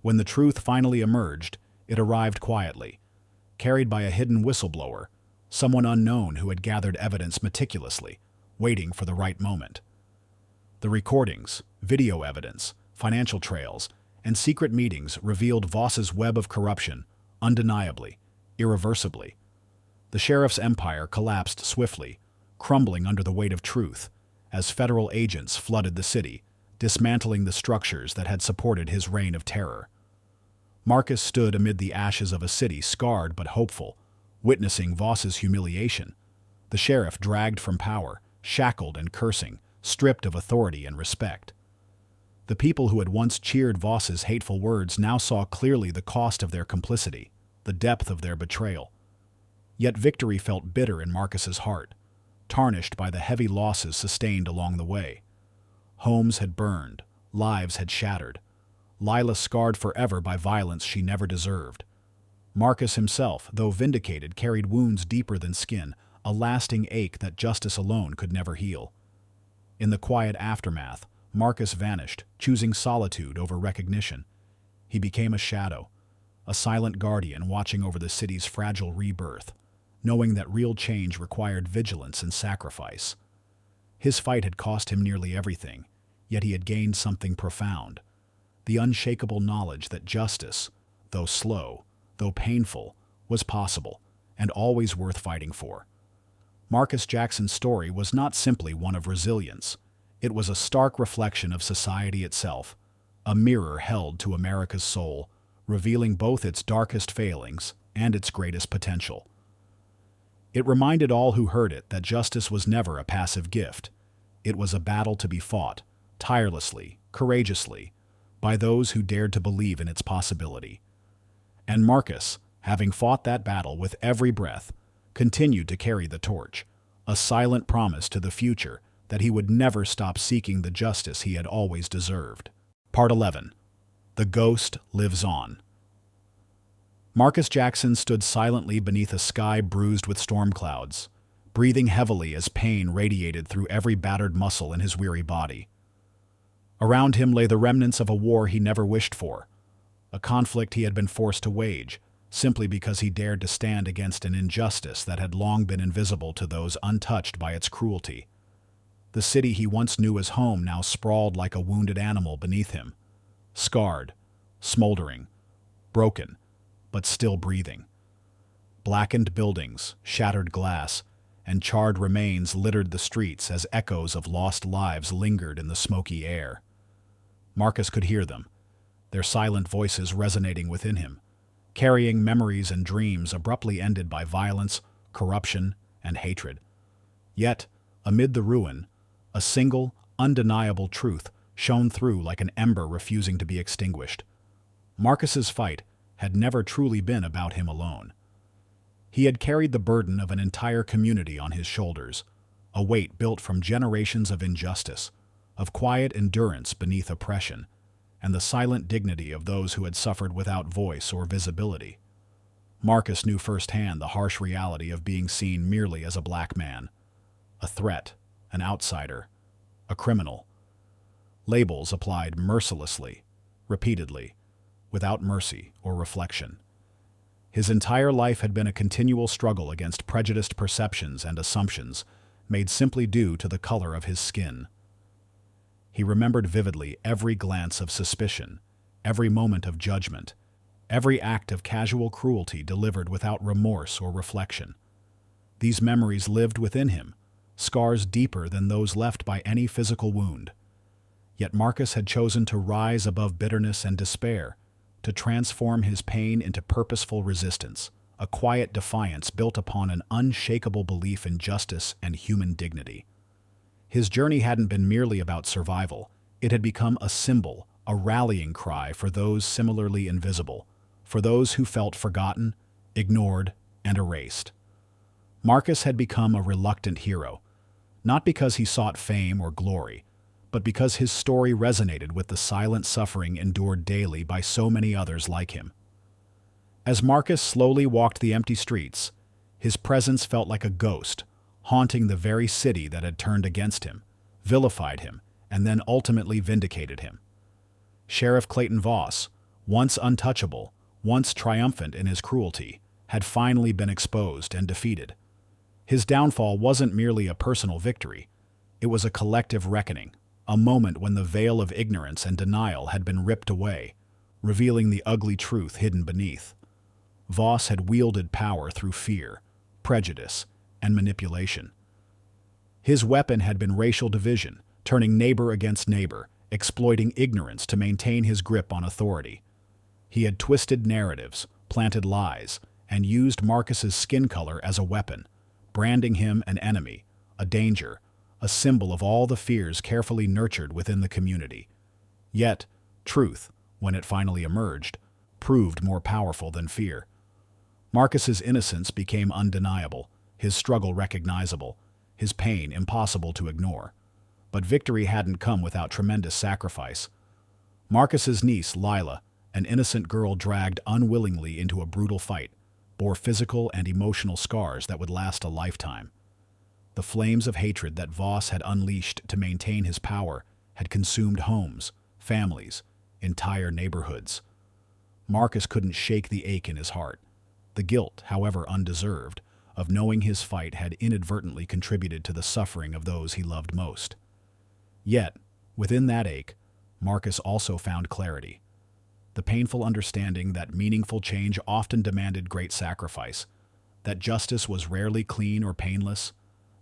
When the truth finally emerged, it arrived quietly, carried by a hidden whistleblower, someone unknown who had gathered evidence meticulously, waiting for the right moment. The recordings, video evidence, financial trails, and secret meetings revealed Voss's web of corruption, undeniably, irreversibly. The sheriff's empire collapsed swiftly, crumbling under the weight of truth, as federal agents flooded the city, dismantling the structures that had supported his reign of terror. Marcus stood amid the ashes of a city scarred but hopeful, witnessing Voss's humiliation. The sheriff dragged from power, shackled and cursing, stripped of authority and respect. The people who had once cheered Voss's hateful words now saw clearly the cost of their complicity, the depth of their betrayal. Yet victory felt bitter in Marcus's heart, tarnished by the heavy losses sustained along the way. Homes had burned, lives had shattered, Lila scarred forever by violence she never deserved. Marcus himself, though vindicated, carried wounds deeper than skin, a lasting ache that justice alone could never heal. In the quiet aftermath, Marcus vanished, choosing solitude over recognition. He became a shadow, a silent guardian watching over the city's fragile rebirth, knowing that real change required vigilance and sacrifice. His fight had cost him nearly everything, yet he had gained something profound: the unshakable knowledge that justice, though slow, though painful, was possible, and always worth fighting for. Marcus Jackson's story was not simply one of resilience. It was a stark reflection of society itself, a mirror held to America's soul, revealing both its darkest failings and its greatest potential. It reminded all who heard it that justice was never a passive gift. It was a battle to be fought, tirelessly, courageously, by those who dared to believe in its possibility. And Marcus, having fought that battle with every breath, continued to carry the torch, a silent promise to the future that he would never stop seeking the justice he had always deserved. Part 11. The Ghost Lives On. Marcus Jackson stood silently beneath a sky bruised with storm clouds, breathing heavily as pain radiated through every battered muscle in his weary body. Around him lay the remnants of a war he never wished for, a conflict he had been forced to wage, simply because he dared to stand against an injustice that had long been invisible to those untouched by its cruelty. The city he once knew as home now sprawled like a wounded animal beneath him, scarred, smoldering, broken, but still breathing. Blackened buildings, shattered glass, and charred remains littered the streets as echoes of lost lives lingered in the smoky air. Marcus could hear them, their silent voices resonating within him, carrying memories and dreams abruptly ended by violence, corruption, and hatred. Yet, amid the ruin, a single, undeniable truth shone through like an ember refusing to be extinguished. Marcus's fight had never truly been about him alone. He had carried the burden of an entire community on his shoulders, a weight built from generations of injustice, of quiet endurance beneath oppression, and the silent dignity of those who had suffered without voice or visibility. Marcus knew firsthand the harsh reality of being seen merely as a black man, a threat, an outsider, a criminal. Labels applied mercilessly, repeatedly, without mercy or reflection. His entire life had been a continual struggle against prejudiced perceptions and assumptions made simply due to the color of his skin. He remembered vividly every glance of suspicion, every moment of judgment, every act of casual cruelty delivered without remorse or reflection. These memories lived within him, scars deeper than those left by any physical wound. Yet Marcus had chosen to rise above bitterness and despair, to transform his pain into purposeful resistance, a quiet defiance built upon an unshakable belief in justice and human dignity. His journey hadn't been merely about survival. It had become a symbol, a rallying cry for those similarly invisible, for those who felt forgotten, ignored, and erased. Marcus had become a reluctant hero, not because he sought fame or glory, but because his story resonated with the silent suffering endured daily by so many others like him. As Marcus slowly walked the empty streets, his presence felt like a ghost, haunting the very city that had turned against him, vilified him, and then ultimately vindicated him. Sheriff Clayton Voss, once untouchable, once triumphant in his cruelty, had finally been exposed and defeated. His downfall wasn't merely a personal victory. It was a collective reckoning, a moment when the veil of ignorance and denial had been ripped away, revealing the ugly truth hidden beneath. Voss had wielded power through fear, prejudice, and manipulation. His weapon had been racial division, turning neighbor against neighbor, exploiting ignorance to maintain his grip on authority. He had twisted narratives, planted lies, and used Marcus's skin color as a weapon, branding him an enemy, a danger, a symbol of all the fears carefully nurtured within the community. Yet, truth, when it finally emerged, proved more powerful than fear. Marcus's innocence became undeniable, his struggle recognizable, his pain impossible to ignore. But victory hadn't come without tremendous sacrifice. Marcus's niece, Lila, an innocent girl dragged unwillingly into a brutal fight, bore physical and emotional scars that would last a lifetime. The flames of hatred that Voss had unleashed to maintain his power had consumed homes, families, entire neighborhoods. Marcus couldn't shake the ache in his heart. The guilt, however undeserved, of knowing his fight had inadvertently contributed to the suffering of those he loved most. Yet, within that ache, Marcus also found clarity. The painful understanding that meaningful change often demanded great sacrifice, that justice was rarely clean or painless,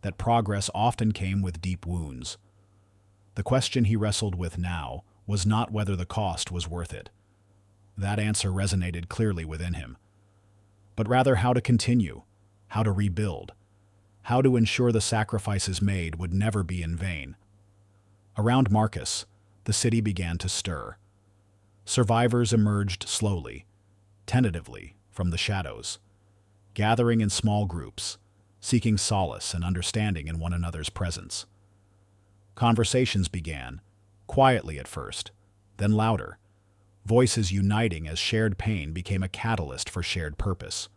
that progress often came with deep wounds. The question he wrestled with now was not whether the cost was worth it. That answer resonated clearly within him. But rather how to continue, how to rebuild, how to ensure the sacrifices made would never be in vain. Around Marcus, the city began to stir. Survivors emerged slowly, tentatively, from the shadows, gathering in small groups, seeking solace and understanding in one another's presence. Conversations began, quietly at first, then louder, voices uniting as shared pain became a catalyst for shared purpose.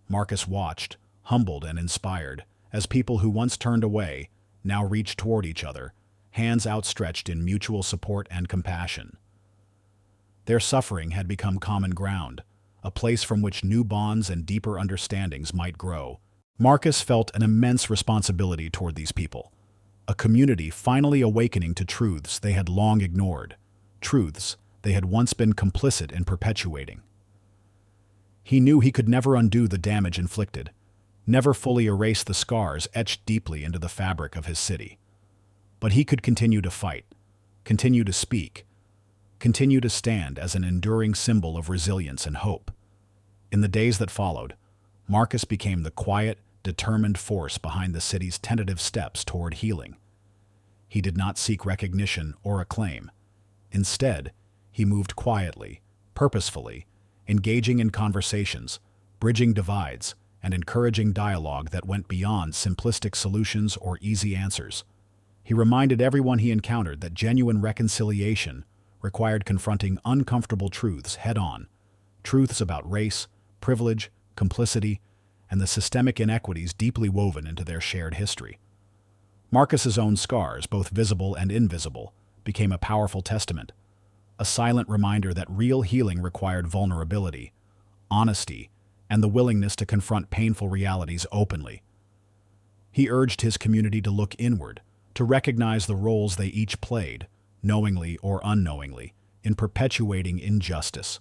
Marcus watched, humbled and inspired, as people who once turned away now reached toward each other, hands outstretched in mutual support and compassion. Their suffering had become common ground, a place from which new bonds and deeper understandings might grow. Marcus felt an immense responsibility toward these people, a community finally awakening to truths they had long ignored, truths they had once been complicit in perpetuating. He knew he could never undo the damage inflicted, never fully erase the scars etched deeply into the fabric of his city. But he could continue to fight, continue to speak, continue to stand as an enduring symbol of resilience and hope. In the days that followed, Marcus became the quiet, determined force behind the city's tentative steps toward healing. He did not seek recognition or acclaim. Instead, he moved quietly, purposefully, engaging in conversations, bridging divides, and encouraging dialogue that went beyond simplistic solutions or easy answers. He reminded everyone he encountered that genuine reconciliation required confronting uncomfortable truths head-on, truths about race, privilege, complicity, and the systemic inequities deeply woven into their shared history. Marcus's own scars, both visible and invisible, became a powerful testament, a silent reminder that real healing required vulnerability, honesty, and the willingness to confront painful realities openly. He urged his community to look inward, to recognize the roles they each played, knowingly or unknowingly, in perpetuating injustice.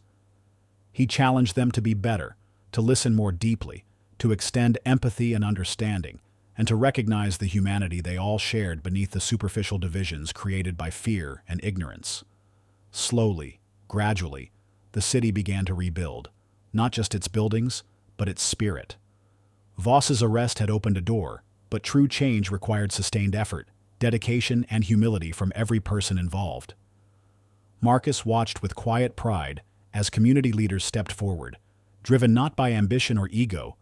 He challenged them to be better, to listen more deeply, to extend empathy and understanding, and to recognize the humanity they all shared beneath the superficial divisions created by fear and ignorance. Slowly, gradually, the city began to rebuild, not just its buildings, but its spirit. Voss's arrest had opened a door, but true change required sustained effort, dedication, and humility from every person involved. Marcus watched with quiet pride as community leaders stepped forward, driven not by ambition or ego,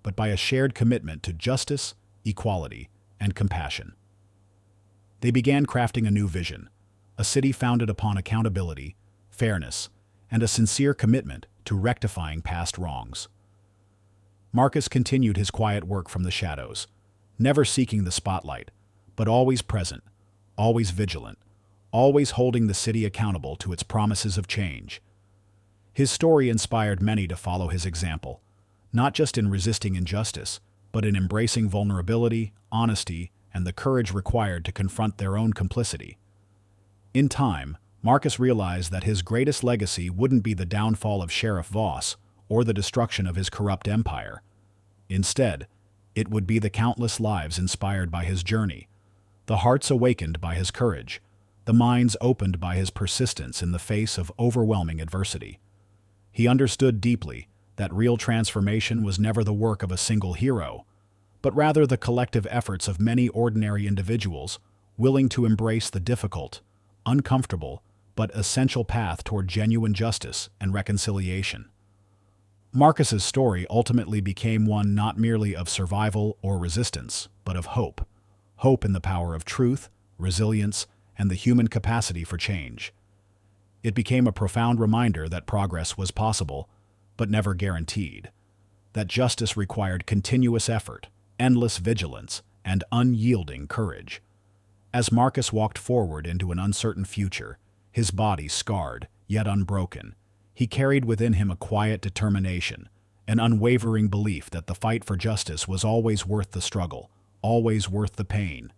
but by a shared commitment to justice, equality, and compassion. They began crafting a new vision, a city founded upon accountability, fairness, and a sincere commitment to rectifying past wrongs. Marcus continued his quiet work from the shadows, never seeking the spotlight, but always present, always vigilant, always holding the city accountable to its promises of change. His story inspired many to follow his example, not just in resisting injustice, but in embracing vulnerability, honesty, and the courage required to confront their own complicity. In time, Marcus realized that his greatest legacy wouldn't be the downfall of Sheriff Voss or the destruction of his corrupt empire. Instead, it would be the countless lives inspired by his journey, the hearts awakened by his courage, the minds opened by his persistence in the face of overwhelming adversity. He understood deeply that real transformation was never the work of a single hero, but rather the collective efforts of many ordinary individuals willing to embrace the difficult, uncomfortable, but essential path toward genuine justice and reconciliation. Marcus's story ultimately became one not merely of survival or resistance, but of hope. Hope in the power of truth, resilience, and the human capacity for change. It became a profound reminder that progress was possible, but never guaranteed. That justice required continuous effort, endless vigilance, and unyielding courage. As Marcus walked forward into an uncertain future, his body scarred, yet unbroken, he carried within him a quiet determination, an unwavering belief that the fight for justice was always worth the struggle, always worth the pain.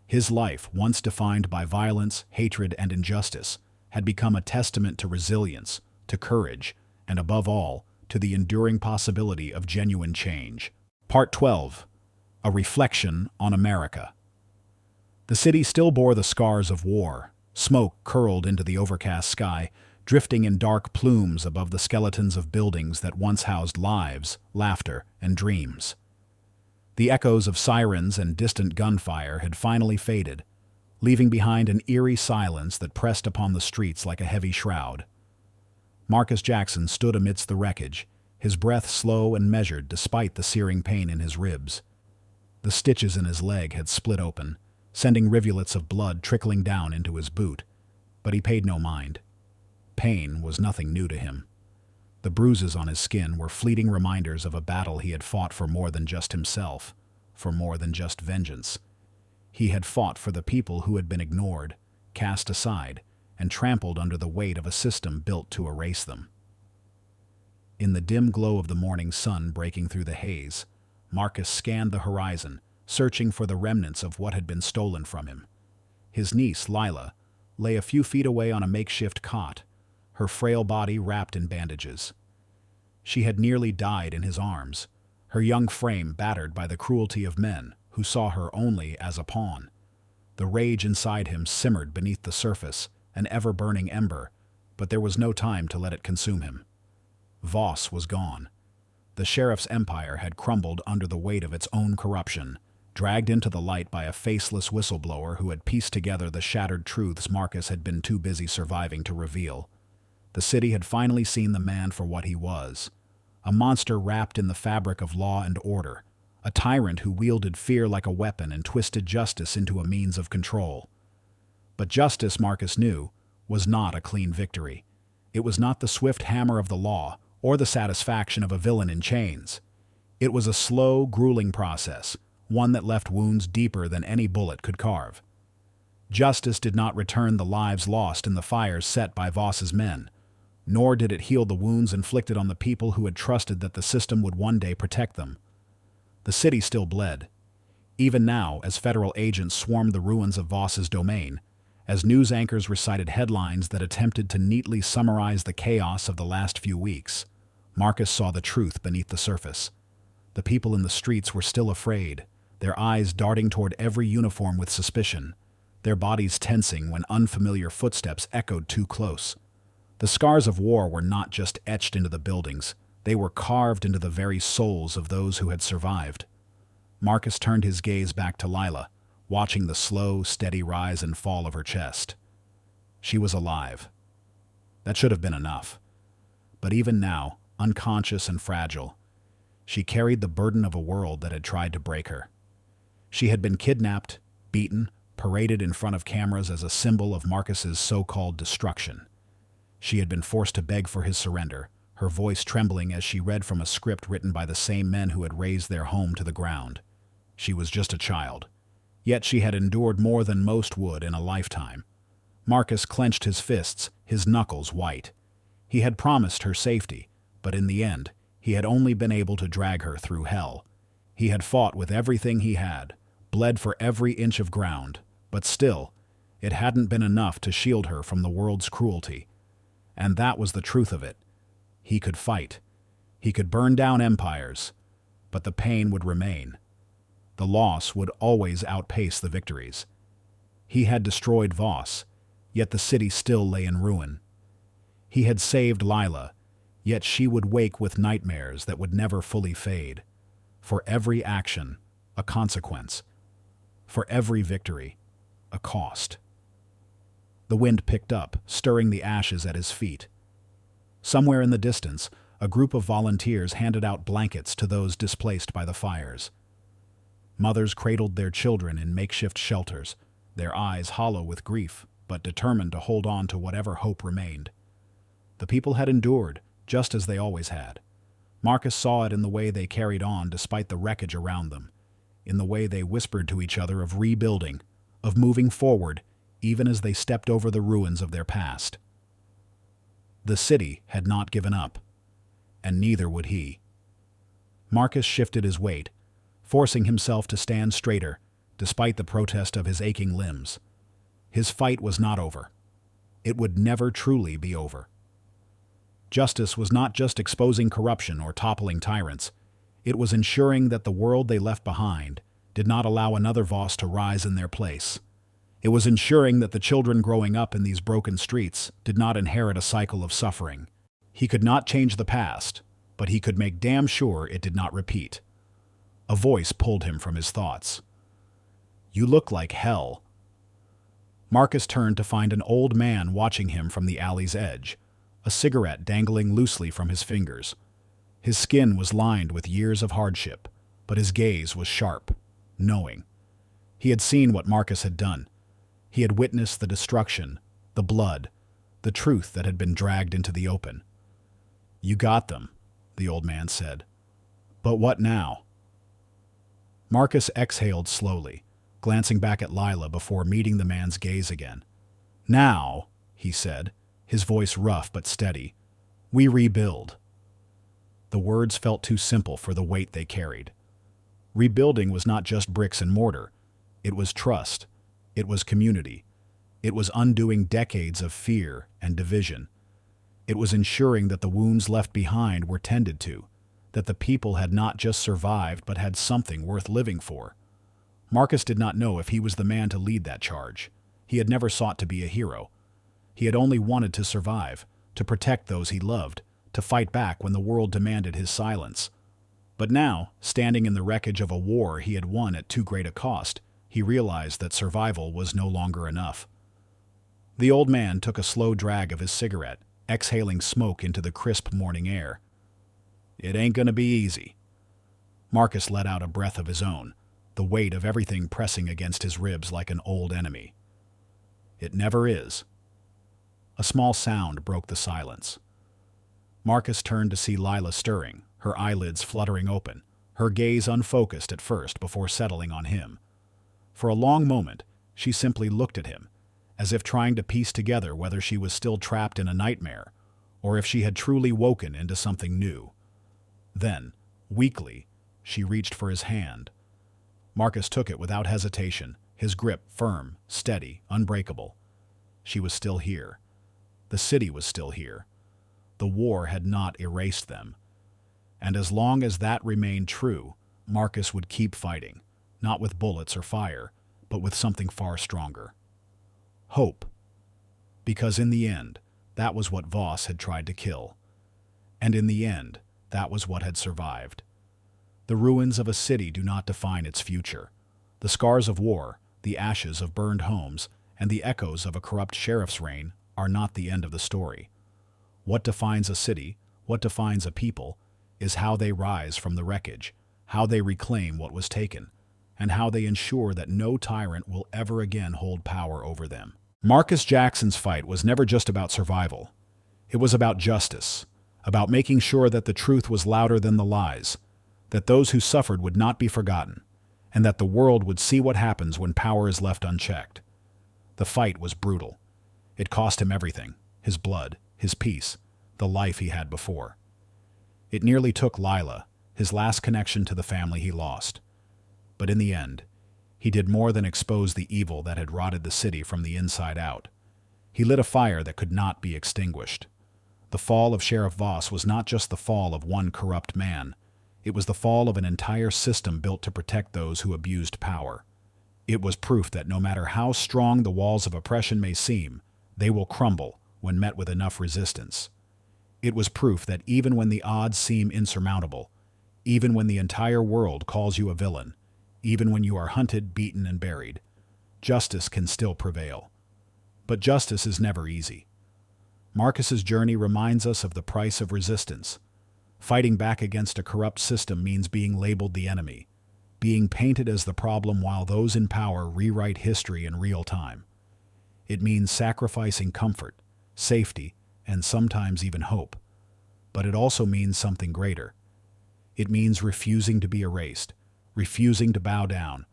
His life, once defined by violence, hatred, and injustice, had become a testament to resilience, to courage, and above all, to the enduring possibility of genuine change. Part 12. A Reflection on America. The city still bore the scars of war. Smoke curled into the overcast sky, drifting in dark plumes above the skeletons of buildings that once housed lives, laughter, and dreams. The echoes of sirens and distant gunfire had finally faded, leaving behind an eerie silence that pressed upon the streets like a heavy shroud. Marcus Jackson stood amidst the wreckage, his breath slow and measured despite the searing pain in his ribs. The stitches in his leg had split open, sending rivulets of blood trickling down into his boot, but he paid no mind. Pain was nothing new to him. The bruises on his skin were fleeting reminders of a battle he had fought for more than just himself, for more than just vengeance. He had fought for the people who had been ignored, cast aside, and trampled under the weight of a system built to erase them. In the dim glow of the morning sun breaking through the haze, Marcus scanned the horizon, searching for the remnants of what had been stolen from him. His niece, Lila, lay a few feet away on a makeshift cot, her frail body wrapped in bandages. She had nearly died in his arms, her young frame battered by the cruelty of men who saw her only as a pawn. The rage inside him simmered beneath the surface, an ever-burning ember, but there was no time to let it consume him. Voss was gone. The sheriff's empire had crumbled under the weight of its own corruption, dragged into the light by a faceless whistleblower who had pieced together the shattered truths Marcus had been too busy surviving to reveal. The city had finally seen the man for what he was, a monster wrapped in the fabric of law and order, a tyrant who wielded fear like a weapon and twisted justice into a means of control. But justice, Marcus knew, was not a clean victory. It was not the swift hammer of the law or the satisfaction of a villain in chains. It was a slow, grueling process, one that left wounds deeper than any bullet could carve. Justice did not return the lives lost in the fires set by Voss's men, nor did it heal the wounds inflicted on the people who had trusted that the system would one day protect them. The city still bled. Even now, as federal agents swarmed the ruins of Voss's domain, as news anchors recited headlines that attempted to neatly summarize the chaos of the last few weeks, Marcus saw the truth beneath the surface. The people in the streets were still afraid, their eyes darting toward every uniform with suspicion, their bodies tensing when unfamiliar footsteps echoed too close. The scars of war were not just etched into the buildings, they were carved into the very souls of those who had survived. Marcus turned his gaze back to Lila, watching the slow, steady rise and fall of her chest. She was alive. That should have been enough. But even now, unconscious and fragile, she carried the burden of a world that had tried to break her. She had been kidnapped, beaten, paraded in front of cameras as a symbol of Marcus's so-called destruction. She had been forced to beg for his surrender, her voice trembling as she read from a script written by the same men who had razed their home to the ground. She was just a child. Yet she had endured more than most would in a lifetime. Marcus clenched his fists, his knuckles white. He had promised her safety, but in the end, he had only been able to drag her through hell. He had fought with everything he had, bled for every inch of ground, but still, it hadn't been enough to shield her from the world's cruelty. And that was the truth of it. He could fight. He could burn down empires, but the pain would remain. The loss would always outpace the victories. He had destroyed Voss, yet the city still lay in ruin. He had saved Lila, yet she would wake with nightmares that would never fully fade. For every action, a consequence. For every victory, a cost. The wind picked up, stirring the ashes at his feet. Somewhere in the distance, a group of volunteers handed out blankets to those displaced by the fires. Mothers cradled their children in makeshift shelters, their eyes hollow with grief, but determined to hold on to whatever hope remained. The people had endured, just as they always had. Marcus saw it in the way they carried on despite the wreckage around them, in the way they whispered to each other of rebuilding, of moving forward, even as they stepped over the ruins of their past. The city had not given up, and neither would he. Marcus shifted his weight, forcing himself to stand straighter, despite the protest of his aching limbs. His fight was not over. It would never truly be over. Justice was not just exposing corruption or toppling tyrants. It was ensuring that the world they left behind did not allow another Voss to rise in their place. It was ensuring that the children growing up in these broken streets did not inherit a cycle of suffering. He could not change the past, but he could make damn sure it did not repeat. A voice pulled him from his thoughts. "You look like hell." Marcus turned to find an old man watching him from the alley's edge, a cigarette dangling loosely from his fingers. His skin was lined with years of hardship, but his gaze was sharp, knowing. He had seen what Marcus had done. He had witnessed the destruction, the blood, the truth that had been dragged into the open. "You got them," the old man said. "But what now?" Marcus exhaled slowly, glancing back at Lila before meeting the man's gaze again. "Now," he said, his voice rough but steady, "we rebuild." The words felt too simple for the weight they carried. Rebuilding was not just bricks and mortar. It was trust. It was community. It was undoing decades of fear and division. It was ensuring that the wounds left behind were tended to, that the people had not just survived but had something worth living for. Marcus did not know if he was the man to lead that charge. He had never sought to be a hero. He had only wanted to survive, to protect those he loved, to fight back when the world demanded his silence. But now, standing in the wreckage of a war he had won at too great a cost, he realized that survival was no longer enough. The old man took a slow drag of his cigarette, exhaling smoke into the crisp morning air. "It ain't gonna be easy." Marcus let out a breath of his own, the weight of everything pressing against his ribs like an old enemy. "It never is." A small sound broke the silence. Marcus turned to see Lila stirring, her eyelids fluttering open, her gaze unfocused at first before settling on him. For a long moment, she simply looked at him, as if trying to piece together whether she was still trapped in a nightmare, or if she had truly woken into something new. Then, weakly, she reached for his hand. Marcus took it without hesitation, his grip firm, steady, unbreakable. She was still here. The city was still here. The war had not erased them. And as long as that remained true, Marcus would keep fighting, not with bullets or fire, but with something far stronger. Hope. Because in the end, that was what Voss had tried to kill. And in the end, that was what had survived. The ruins of a city do not define its future. The scars of war, the ashes of burned homes, and the echoes of a corrupt sheriff's reign are not the end of the story. What defines a city, what defines a people, is how they rise from the wreckage, how they reclaim what was taken, and how they ensure that no tyrant will ever again hold power over them. Marcus Jackson's fight was never just about survival. It was about justice, about making sure that the truth was louder than the lies, that those who suffered would not be forgotten, and that the world would see what happens when power is left unchecked. The fight was brutal. It cost him everything, his blood, his peace, the life he had before. It nearly took Lila, his last connection to the family he lost. But in the end, he did more than expose the evil that had rotted the city from the inside out. He lit a fire that could not be extinguished. The fall of Sheriff Voss was not just the fall of one corrupt man. It was the fall of an entire system built to protect those who abused power. It was proof that no matter how strong the walls of oppression may seem, they will crumble when met with enough resistance. It was proof that even when the odds seem insurmountable, even when the entire world calls you a villain, even when you are hunted, beaten, and buried, justice can still prevail. But justice is never easy. Marcus's journey reminds us of the price of resistance. Fighting back against a corrupt system means being labeled the enemy, being painted as the problem while those in power rewrite history in real time. It means sacrificing comfort, safety, and sometimes even hope. But it also means something greater. It means refusing to be erased, refusing to bow down,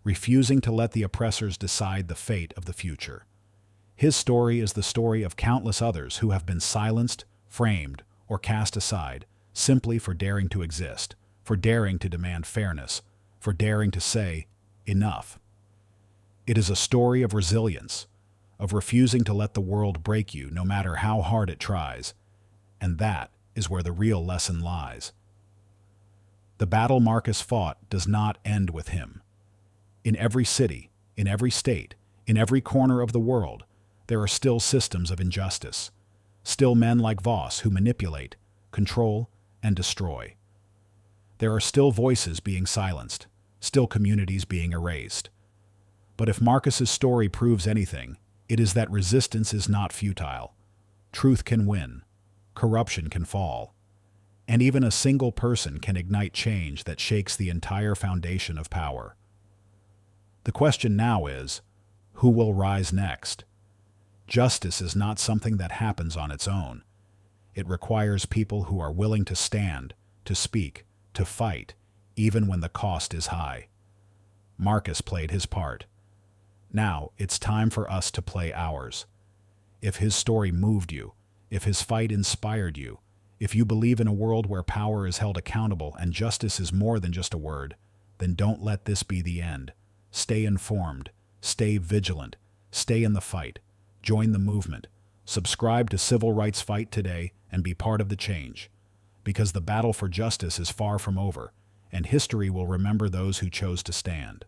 refusing to let the oppressors decide the fate of the future. His story is the story of countless others who have been silenced, framed, or cast aside simply for daring to exist, for daring to demand fairness, for daring to say, enough. It is a story of resilience, of refusing to let the world break you no matter how hard it tries, and that is where the real lesson lies. The battle Marcus fought does not end with him. In every city, in every state, in every corner of the world, there are still systems of injustice, still men like Voss who manipulate, control, and destroy. There are still voices being silenced, still communities being erased. But if Marcus's story proves anything, it is that resistance is not futile. Truth can win, corruption can fall, and even a single person can ignite change that shakes the entire foundation of power. The question now is, who will rise next? Justice is not something that happens on its own. It requires people who are willing to stand, to speak, to fight, even when the cost is high. Marcus played his part. Now it's time for us to play ours. If his story moved you, if his fight inspired you, if you believe in a world where power is held accountable and justice is more than just a word, then don't let this be the end. Stay informed, stay vigilant, stay in the fight, join the movement, subscribe to Civil Rights Fight today and be part of the change. Because the battle for justice is far from over, and history will remember those who chose to stand.